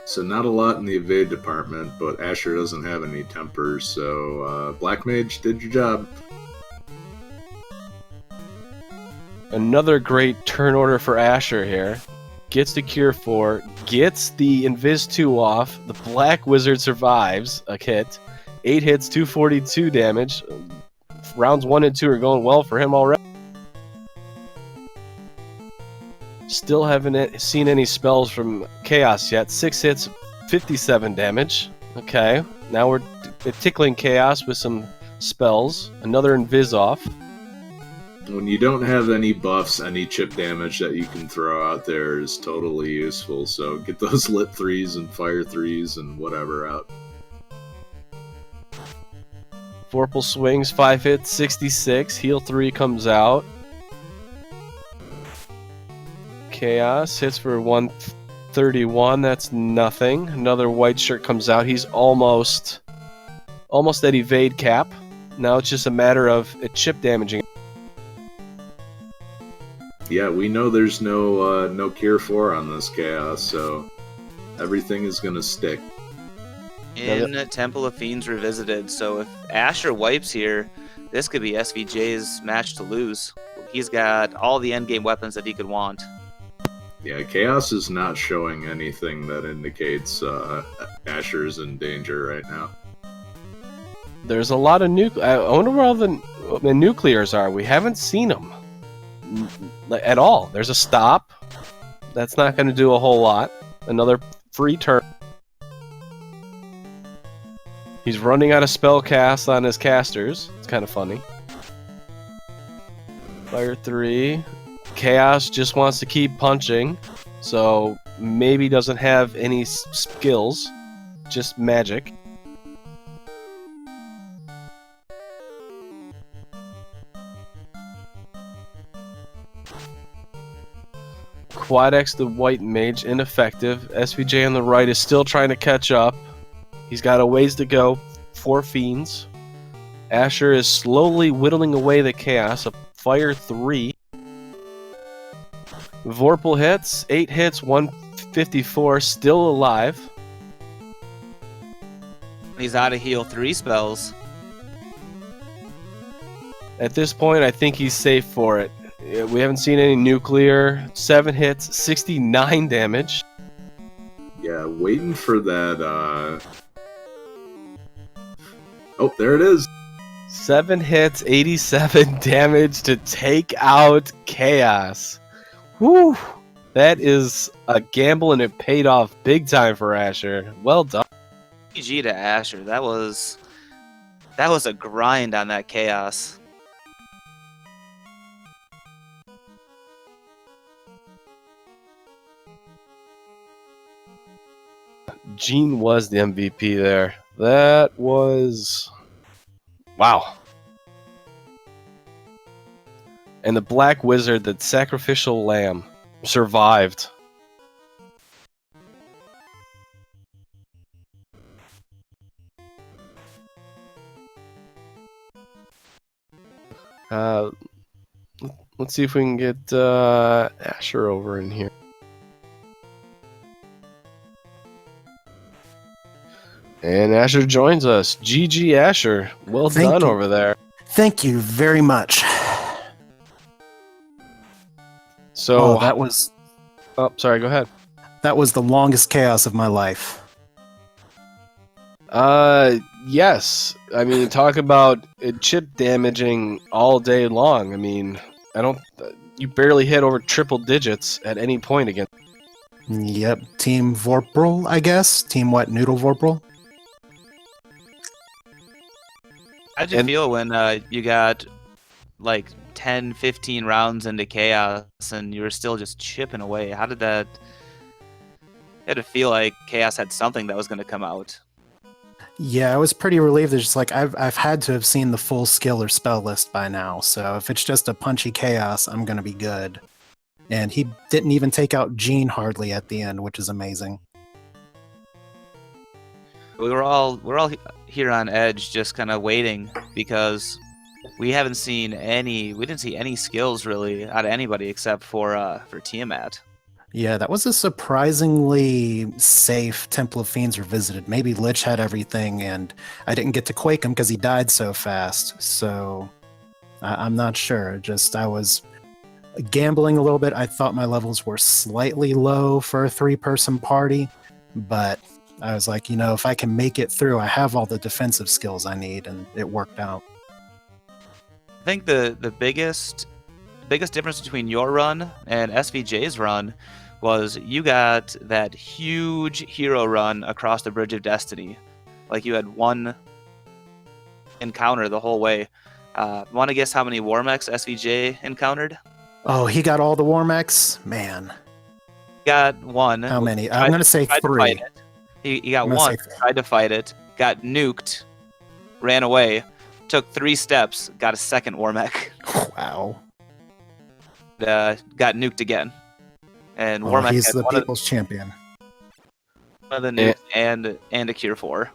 So not a lot in the evade department, but Asher doesn't have any tempers, so Black Mage did your job. Another great turn order for Asher here. Gets the Cure 4, gets the Invis 2 off. The Black Wizard survives a hit. 8 hits, 242 damage. Rounds 1 and 2 are going well for him already. Still haven't seen any spells from Chaos yet. 6 hits, 57 damage. Okay, now we're tickling Chaos with some spells. Another Invis off. When you don't have any buffs, any chip damage that you can throw out there is totally useful, so get those lit 3s and fire 3s and whatever out. Vorpal swings, 5 hits, 66. Heal 3 comes out. Chaos hits for 131. That's nothing. Another white shirt comes out. He's almost at evade cap. Now it's just a matter of chip damaging. Yeah, we know there's no Cure 4 on this Chaos, so everything is gonna stick. In Temple of Fiends Revisited, so if Asher wipes here, this could be SVJ's match to lose. He's got all the endgame weapons that he could want. Yeah, Chaos is not showing anything that indicates Asher's in danger right now. There's a lot of I wonder where all the nuclears are. We haven't seen them at all. There's a stop. That's not going to do a whole lot. Another free turn. He's running out of spell cast on his casters. It's kind of funny. Fire 3. Chaos just wants to keep punching, so maybe doesn't have any skills, just magic. Quad X, the white mage, ineffective. SVJ on the right is still trying to catch up. He's got a ways to go. 4 fiends. Asher is slowly whittling away the chaos. A fire 3. Vorpal hits. 8 hits, 154. Still alive. He's out of heal 3 spells. At this point, I think he's safe for it. We haven't seen any nuclear. 7 hits, 69 damage. Yeah, waiting for that. Oh, there it is. 7 hits, 87 damage to take out Chaos. Whew. That is a gamble, and it paid off big time for Asher. Well done. GG to Asher. That was a grind on that Chaos. Gene was the MVP there. That was... wow. And the Black Wizard, the sacrificial lamb, survived. Let's see if we can get Asher over in here. And Asher joins us. GG Asher. Well done over there. Thank you very much. So that was... oh, sorry, go ahead. That was the longest chaos of my life. Yes. I mean, talk about chip damaging all day long. I mean, you barely hit over triple digits at any point again. Yep. Team Vorpal, I guess. Team what? Noodle Vorpal? How'd you feel when you got like 10, 15 rounds into Chaos and you were still just chipping away? How did that... You had to feel like Chaos had something that was going to come out. Yeah, I was pretty relieved. It's just like I've had to have seen the full skill or spell list by now, so if it's just a punchy Chaos, I'm going to be good. And he didn't even take out Gene hardly at the end, which is amazing. we're all here on edge, just kind of waiting because we didn't see any skills really out of anybody except for Tiamat. Yeah, that was a surprisingly safe Temple of Fiends Revisited. Maybe Lich had everything, and I didn't get to quake him because he died so fast. So I'm not sure. Just I was gambling a little bit. I thought my levels were slightly low for a 3-person party, but I was like, if I can make it through, I have all the defensive skills I need, and it worked out. I think the biggest difference between your run and SVJ's run was you got that huge hero run across the Bridge of Destiny. Like you had one encounter the whole way. Want to guess how many Warmechs SVJ encountered? Oh, he got all the Warmechs? Man. Got one. How many? I'm going to say 3. He got one, tried to fight it, got nuked, ran away, took 3 steps, got a second Warmech. Wow. Got nuked again. And Warmech he's the people's champion. One of the nukes and a Cure 4.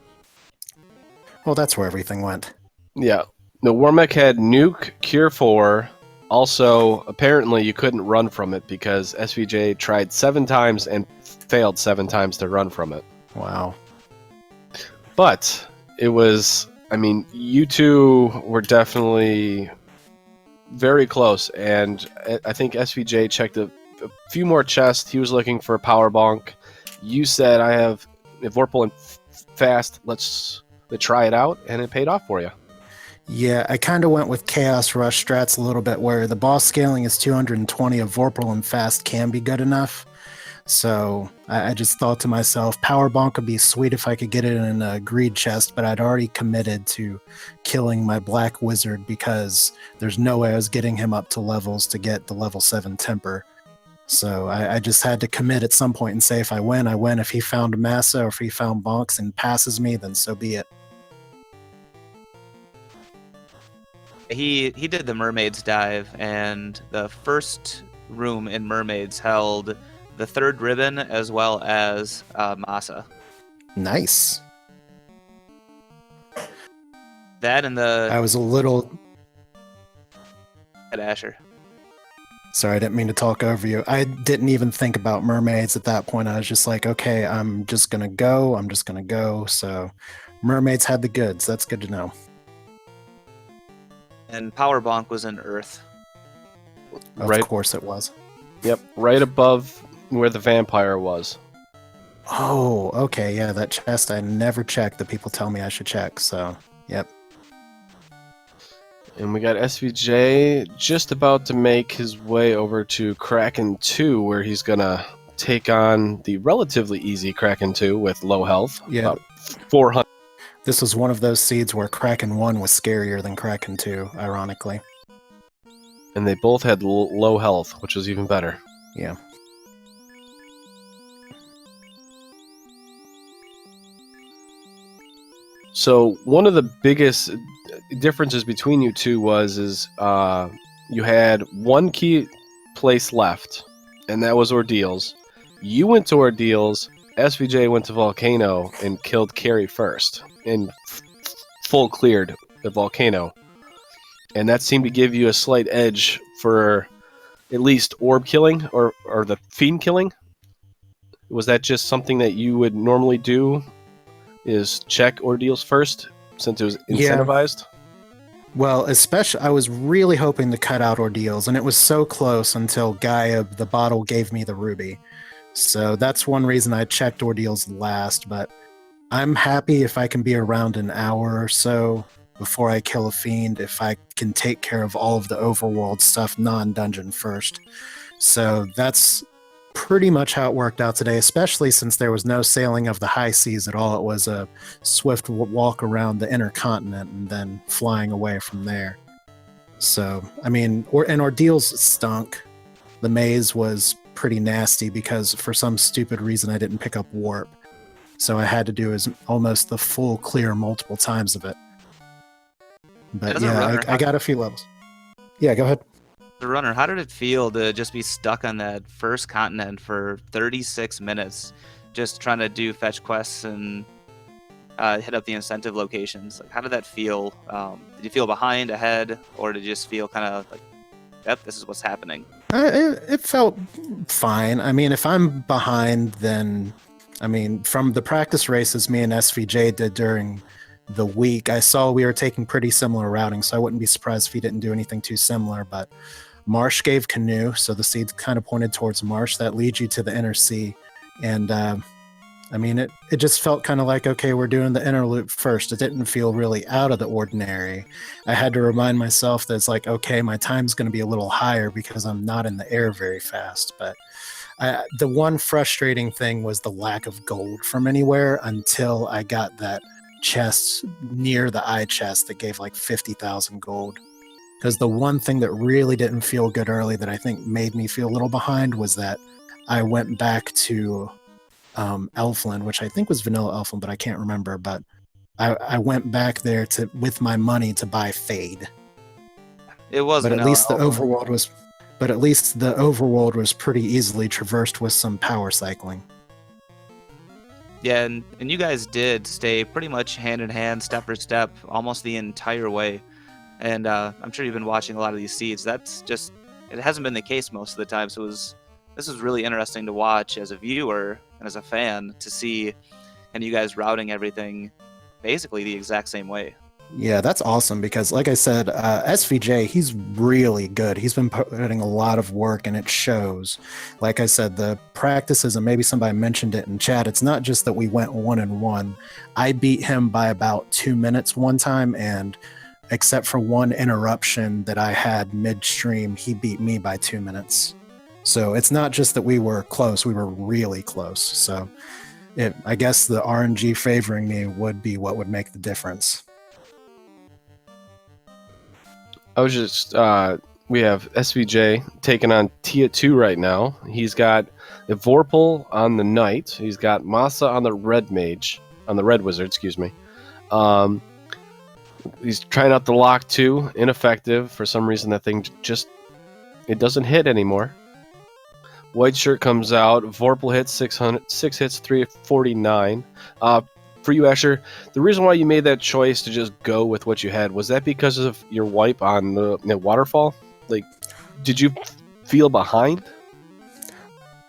Well, that's where everything went. Yeah. The Warmech had nuke, Cure 4. Also, apparently you couldn't run from it because SVJ tried 7 times and failed 7 times to run from it. Wow. But it was, you two were definitely very close, and I think SVJ checked a few more chests. He was looking for a power bonk. You said, I have Vorpal and fast, let's try it out, and it paid off for you. Yeah, I kind of went with Chaos Rush strats a little bit, where the boss scaling is 220 of Vorpal and fast can be good enough. So I just thought to myself, Power Bonk would be sweet if I could get it in a greed chest, but I'd already committed to killing my Black Wizard because there's no way I was getting him up to levels to get the level 7 Temper. So I just had to commit at some point and say, if I win, I win. If he found Massa or if he found Bonks and passes me, then so be it. He did the Mermaids dive, and the first room in Mermaids held the 3rd ribbon as well as Massa. Nice. That and the... I was a little... At Asher. Sorry, I didn't mean to talk over you. I didn't even think about Mermaids at that point. I was just like, okay, I'm just going to go. So Mermaids had the goods. That's good to know. And Power Bonk was in Earth. Of course it was. Yep, right above where the vampire was. Oh, okay, yeah, that chest I never checked. The people tell me I should check, so, yep. And we got SVJ just about to make his way over to Kraken 2, where he's going to take on the relatively easy Kraken 2 with low health. Yeah. About 400. This was one of those seeds where Kraken 1 was scarier than Kraken 2, ironically. And they both had low health, which was even better. Yeah. So one of the biggest differences between you two was you had one key place left, and that was Ordeals. You went to Ordeals, SVJ went to Volcano and killed Carrie first, and full cleared the Volcano. And that seemed to give you a slight edge for at least orb killing or the fiend killing. Was that just something that you would normally do, is check Ordeals first, since it was incentivized? Yeah. Well, especially, I was really hoping to cut out Ordeals, and it was so close until Gaia, the bottle, gave me the ruby. So that's one reason I checked Ordeals last, but I'm happy if I can be around an hour or so before I kill a fiend, if I can take care of all of the overworld stuff non-dungeon first. So that's pretty much how it worked out today, especially since there was no sailing of the high seas at all. It was a swift walk around the inner continent and then flying away from there. So, I mean, and Ordeals stunk. The maze was pretty nasty because for some stupid reason I didn't pick up warp. So I had to do almost the full clear multiple times of it. But yeah, I got a few levels. Yeah, go ahead. The runner, how did it feel to just be stuck on that first continent for 36 minutes, just trying to do fetch quests and hit up the incentive locations. Like, how did that feel? Did you feel behind, ahead, or did you just feel kind of like, yep, this is what's happening? It felt fine. I mean, if I'm behind, then, I mean, from the practice races me and SVJ did during the week, I saw we were taking pretty similar routing, so I wouldn't be surprised if he didn't do anything too similar. But Marsh gave Canoe, so the seeds kind of pointed towards Marsh. That leads you to the inner sea. And I mean, it just felt kind of like, okay, we're doing the inner loop first. It didn't feel really out of the ordinary. I had to remind myself that it's like, okay, my time's going to be a little higher because I'm not in the air very fast. But the one frustrating thing was the lack of gold from anywhere until I got that chest near the eye chest that gave like 50,000 gold. Because the one thing that really didn't feel good early that I think made me feel a little behind was that I went back to Elfland, which I think was Vanilla Elfland, but I can't remember. But I went back there with my money to buy Fade. It was, but at Vanilla least the Elfland. overworld was. But at least the overworld was pretty easily traversed with some power cycling. Yeah, and you guys did stay pretty much hand in hand, step for step, almost the entire way. And I'm sure you've been watching a lot of these seeds. That's just, it hasn't been the case most of the time. So this was really interesting to watch as a viewer and as a fan to see, and you guys routing everything basically the exact same way. Yeah, that's awesome because, like I said, SVJ, he's really good. He's been putting a lot of work and it shows. Like I said, the practices, and maybe somebody mentioned it in chat, it's not just that we went 1-1. I beat him by about 2 minutes one time, and except for one interruption that I had midstream, he beat me by 2 minutes. So it's not just that we were close, we were really close. So I guess the RNG favoring me would be what would make the difference. I was just, we have SVJ taking on Tia 2 right now. He's got the Vorpal on the Knight. He's got Masa on the Red Mage, on the Red Wizard, excuse me. He's trying out the Lock 2, ineffective. For some reason, that thing just, it doesn't hit anymore. White Shirt comes out. Vorpal hits 6 hits, 349. For you, Asher, the reason why you made that choice to just go with what you had, was that because of your wipe on the waterfall? Like, did you feel behind?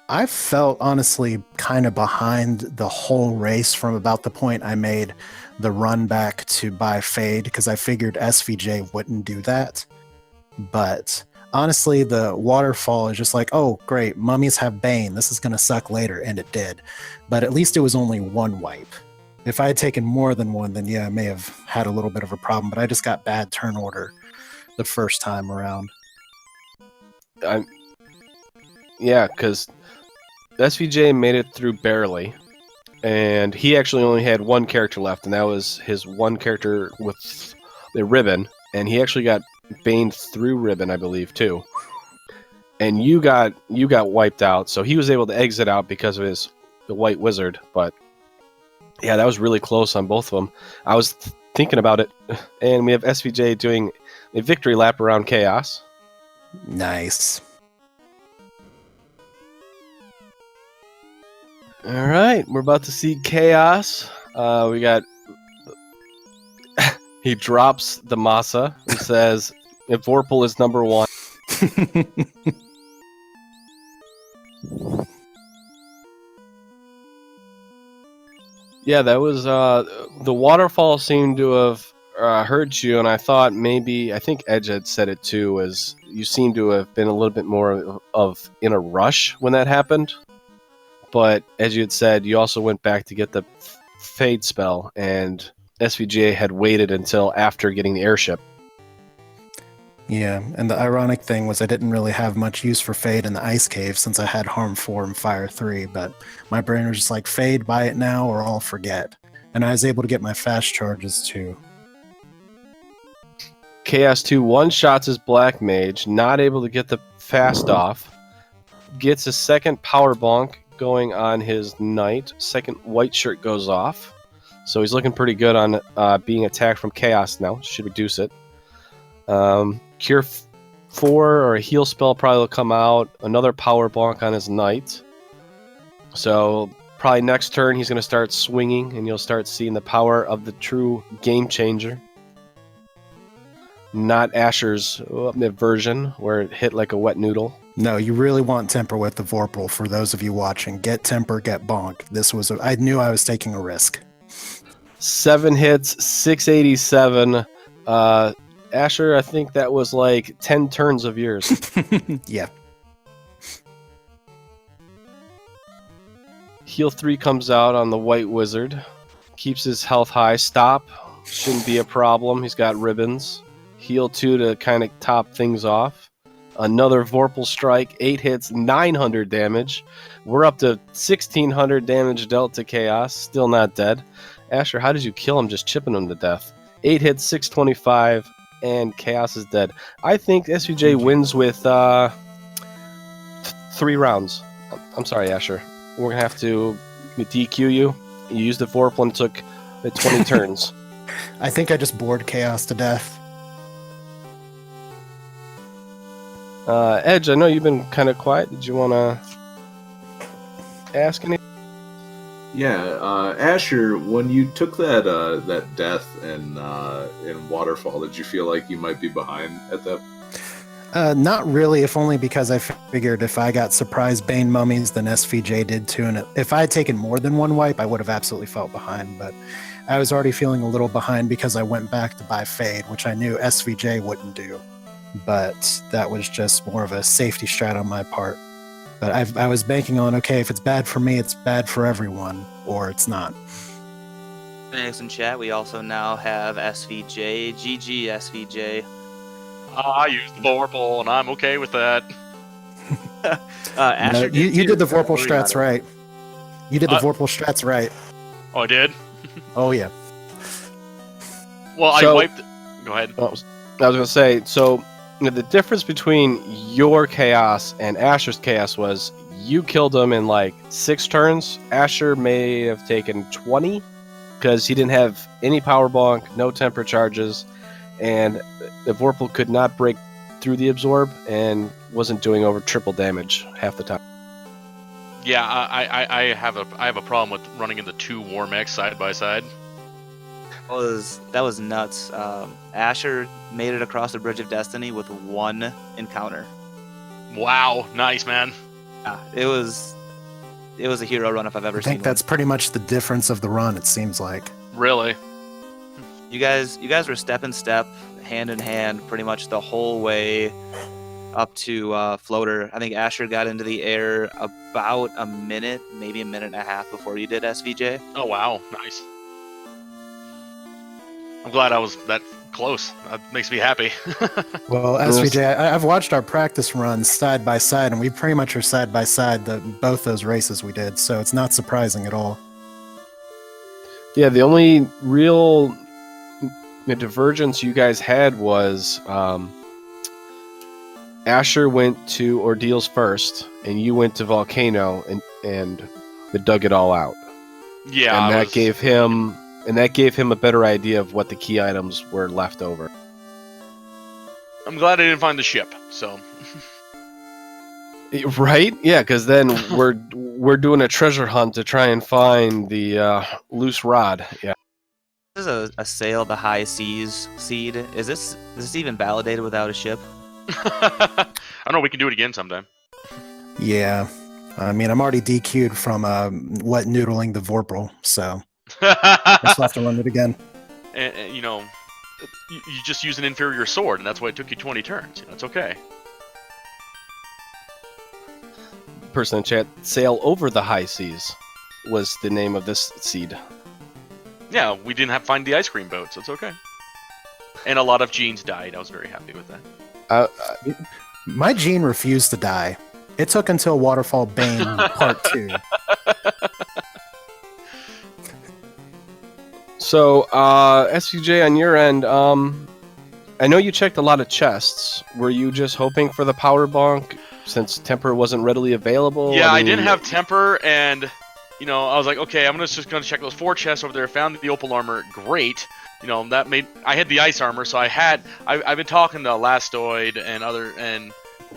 I felt honestly kind of behind the whole race from about the point I made the run back to buy Fade, because I figured SVJ wouldn't do that. But honestly, the waterfall is just like, oh, great, mummies have Bane. This is going to suck later, and it did. But at least it was only one wipe. If I had taken more than one, then yeah, I may have had a little bit of a problem, but I just got bad turn order the first time around. Yeah, because SVJ made it through barely, and he actually only had one character left, and that was his one character with the ribbon, and he actually got baned through ribbon, I believe, too. And you got wiped out, so he was able to exit out because of the White Wizard, but yeah, that was really close on both of them. I was thinking about it, and we have SVJ doing a victory lap around Chaos. Nice. All right, we're about to see Chaos. We got... He drops the Masa. He says, if Vorpal is number one. Yeah, that was the waterfall seemed to have hurt you, and I thought maybe, I think Edge had said it too, was you seem to have been a little bit more of in a rush when that happened. But as you had said, you also went back to get the Fade spell, and SVGA had waited until after getting the airship. Yeah, and the ironic thing was I didn't really have much use for Fade in the Ice Cave since I had Harm 4 and Fire 3, but my brain was just like, Fade, buy it now or I'll forget. And I was able to get my fast charges too. Chaos 2 one-shots his Black Mage, not able to get the fast off. Gets a second power bonk going on his Knight. Second White Shirt goes off. So he's looking pretty good on being attacked from Chaos now. Should reduce it. Cure 4 or a heal spell probably will come out. Another power bonk on his Knight. So Probably next turn he's going to start swinging, and you'll start seeing the power of the true game changer. Not Asher's version, where it hit like a wet noodle. No, you really want temper with the Vorpal. For those of you watching, get temper, get bonk. I knew I was taking a risk. 7 hits, 687. Asher, I think that was like 10 turns of yours. Yeah. Heal 3 comes out on the White Wizard. Keeps his health high. Stop. Shouldn't be a problem. He's got ribbons. Heal 2 to kind of top things off. Another Vorpal Strike. 8 hits, 900 damage. We're up to 1600 damage dealt to Chaos. Still not dead. Asher, how did you kill him just chipping him to death? 8 hits, 625, and Chaos is dead. I think SVJ wins with 3 rounds. I'm sorry, Asher. We're going to have to DQ you. You used the Vorpal and took 20 turns. I think I just bored Chaos to death. Edge, I know you've been kind of quiet. Did you want to ask anything? Yeah, Asher, when you took that death in Waterfall, did you feel like you might be behind at that? Not really, if only because I figured if I got surprise Bane mummies, then SVJ did too. And if I had taken more than one wipe, I would have absolutely felt behind. But I was already feeling a little behind because I went back to buy Fade, which I knew SVJ wouldn't do. But that was just more of a safety strat on my part. But I was banking on, okay, if it's bad for me, it's bad for everyone, or it's not. Next in chat, we also now have SVJ. GG, SVJ. I used Vorpal, and I'm okay with that. Asher, No, you did the Vorpal strats right. You did the Vorpal strats right. Oh, I did? Oh, yeah. Well, So- I wiped... Go ahead. I was going to say, so the difference between your Chaos and Asher's Chaos was you killed him in like 6 turns. Asher may have taken 20 because he didn't have any power bonk, no temper charges, and the Vorpal could not break through the absorb and wasn't doing over triple damage half the time. Yeah, I have a problem with running into 2 War Mechs side by side. that was nuts. Asher made it across the Bridge of Destiny with 1 encounter. Wow, nice, man. It was a hero run if I've ever I seen think that's pretty much the difference of the run, it seems like. Really? one. You guys were step in step, hand in hand, pretty much the whole way up to floater. I think Asher got into the air about a minute, maybe a minute and a half before you did, SVJ. Oh, wow, nice. I'm glad I was that close. That makes me happy. Well, SVJ, I've watched our practice runs side by side, and we pretty much are side by side both those races we did, so it's not surprising at all. Yeah, the only real divergence you guys had was Asher went to Ordeals first, and you went to Volcano and dug it all out. Yeah, and that gave him a better idea of what the key items were left over. I'm glad I didn't find the ship, so... Right? Yeah, because then we're doing a treasure hunt to try and find the loose rod. Yeah. This is a sail the high seas seed. Is this even validated without a ship? I don't know, we can do it again sometime. Yeah. I mean, I'm already DQ'd from wet noodling the Vorpal, so I still have to run it again. And, you know, you just use an inferior sword, and that's why it took you 20 turns. You know, it's okay. Person in chat, Sail Over the High Seas was the name of this seed. Yeah, we didn't have to find the ice cream boat, so it's okay. And a lot of genes died. I was very happy with that. My gene refused to die. It took until Waterfall Bane Part 2. So, SCJ, on your end, I know you checked a lot of chests. Were you just hoping for the power bonk since temper wasn't readily available? Yeah, I mean, didn't have temper, and you know, I was like, okay, I'm just gonna check those 4 chests over there. Found the opal armor, great. You know, that made I had the ice armor, so I've been talking to Lastoid and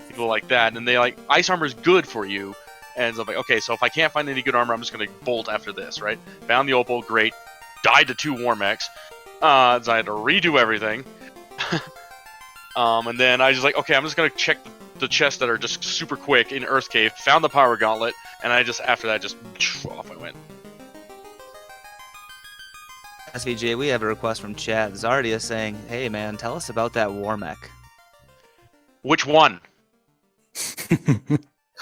people like that, and they like ice armor is good for you, And so I'm like, okay, so if I can't find any good armor, I'm just gonna bolt after this, right? Found the opal, great. Died to 2 war mechs. So I had to redo everything. And then I was just like, okay, I'm just gonna check the chests that are just super quick in Earth Cave. Found the power gauntlet, and I just after that just off I went. SVJ, we have a request from chat. Zardia saying, "Hey man, tell us about that war mech." Which one?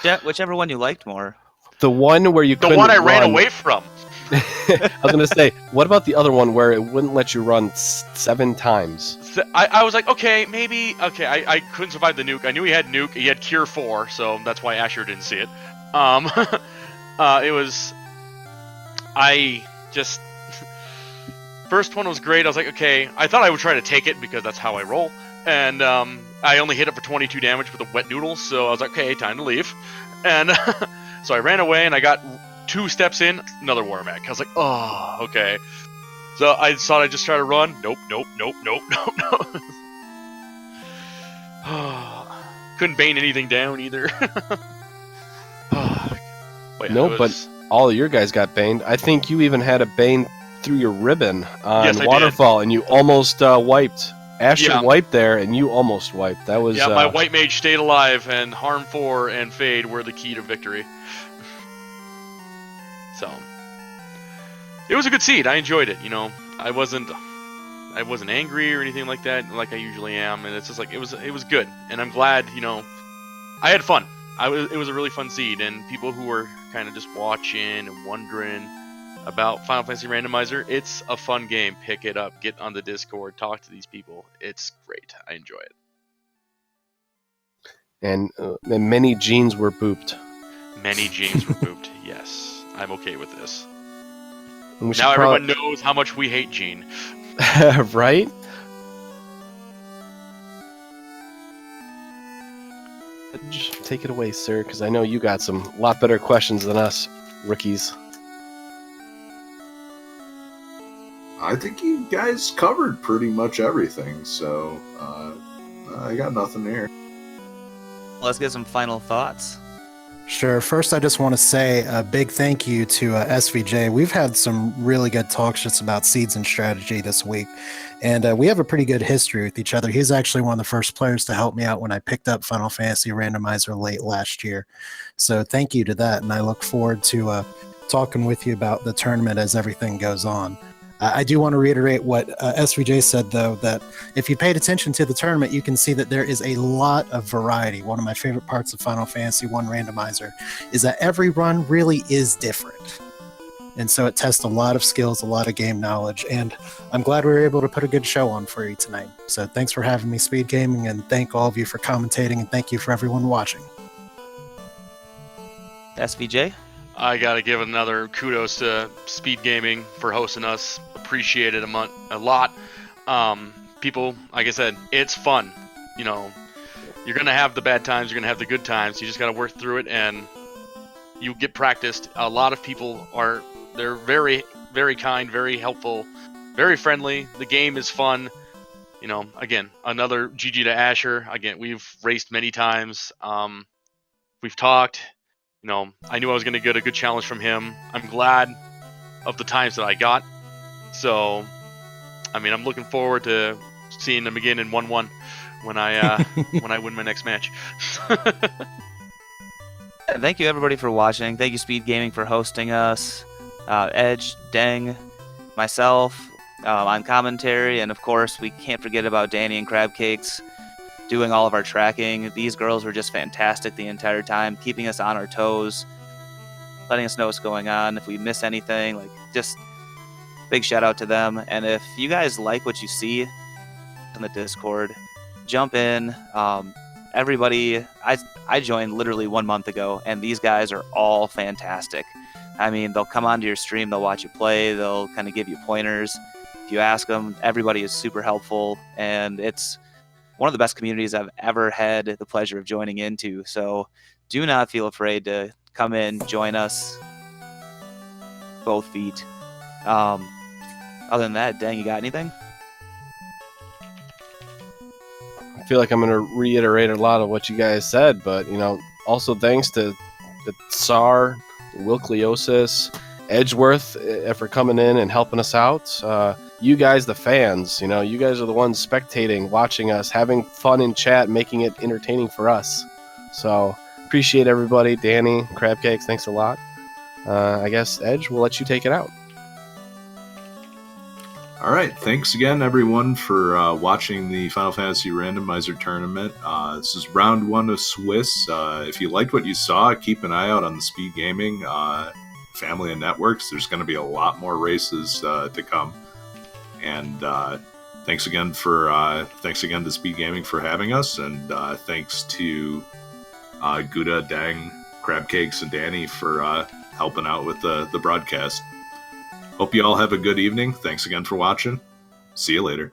Yeah, whichever one you liked more. The one where you The couldn't one I ran run. away from. I was gonna say, what about the other one where it wouldn't let you run 7 times? I was like, okay, maybe. Okay, I couldn't survive the nuke. I knew he had nuke. He had Cure 4, so that's why Asher didn't see it. It was. I just. First one was great. I was like, okay. I thought I would try to take it because that's how I roll. And I only hit it for 22 damage with a wet noodle, so I was like, okay, time to leave. And so I ran away, and I got 2 steps in, another war mech. I was like, oh, okay. So I thought I'd just try to run. Nope. Couldn't bane anything down either. But yeah, Nope, but all of your guys got baned. I think you even had a bane through your ribbon on Yes, I Waterfall, and you almost wiped. Asher Yeah. wiped there, and you almost wiped. That was yeah, my white mage stayed alive, and Harm 4 and Fade were the key to victory. So it was a good seed. I enjoyed it. You know, I wasn't angry or anything like that, like I usually am, and it's just like it was good, and I'm glad. You know, I had fun. It was a really fun seed, and people who were kind of just watching and wondering about Final Fantasy Randomizer, it's a fun game. Pick it up, get on the Discord, talk to these people. It's great. I enjoy it. and many genes were booped. Many genes were booped. Yes, I'm okay with this. And we should Now everyone knows how much we hate Gene. right? Take it away, sir, because I know you got some lot better questions than us rookies. I think you guys covered pretty much everything, so I got nothing here. Let's get some final thoughts. Sure. First, I just want to say a big thank you to SVJ. We've had some really good talks just about seeds and strategy this week, and we have a pretty good history with each other. He's actually one of the first players to help me out when I picked up Final Fantasy Randomizer late last year. So thank you to that, and I look forward to talking with you about the tournament as everything goes on. I do want to reiterate what SVJ said, though, that if you paid attention to the tournament, you can see that there is a lot of variety. One of my favorite parts of Final Fantasy 1 Randomizer is that every run really is different. And so it tests a lot of skills, a lot of game knowledge, and I'm glad we were able to put a good show on for you tonight. So thanks for having me, Speed Gaming, and thank all of you for commentating, and thank you for everyone watching. SVJ? I gotta give another kudos to Speed Gaming for hosting us. Appreciate it a lot. People, like I said, it's fun. You know, you're gonna have the bad times, you're gonna have the good times. You just gotta work through it, and you get practiced. A lot of people they're very, very kind, very helpful, very friendly. The game is fun. You know, again, another GG to Asher. Again, we've raced many times. We've talked. You know, I knew I was going to get a good challenge from him. I'm glad of the times that I got. So, I mean, I'm looking forward to seeing him again in 1-1 when I when I win my next match. Thank you everybody for watching. Thank you Speed Gaming for hosting us. Edge, Deng, myself on commentary, and of course we can't forget about Danny and Crab Cakes doing all of our tracking. These girls were just fantastic the entire time, keeping us on our toes, letting us know what's going on. If we miss anything, like, just big shout out to them. And if you guys like what you see in the Discord, jump in. Everybody, I joined literally 1 month ago, and these guys are all fantastic. I mean, they'll come onto your stream, they'll watch you play, they'll kind of give you pointers. If you ask them, everybody is super helpful, and it's one of the best communities I've ever had the pleasure of joining into. So do not feel afraid to come in, join us. Both feet. Other than that, Dang, you got anything? I feel like I'm going to reiterate a lot of what you guys said, but, you know, also thanks to the Tsar, Wilkliosis, Edgeworth for coming in and helping us out. You guys, the fans, you guys are the ones spectating, watching us, having fun in chat, making it entertaining for us. So appreciate everybody. Danny, Crab Cakes, thanks a lot. I guess, Edge, we'll let you take it out. All right, thanks again, everyone, for watching the Final Fantasy Randomizer tournament. This is round 1 of Swiss. If you liked what you saw, keep an eye out on the Speed Gaming family of networks. There's going to be a lot more races to come. And thanks again to Speed Gaming for having us, and thanks to Gouda, Dang, Crab Cakes, and Danny for helping out with the broadcast. Hope you all have a good evening. Thanks again for watching. See you later.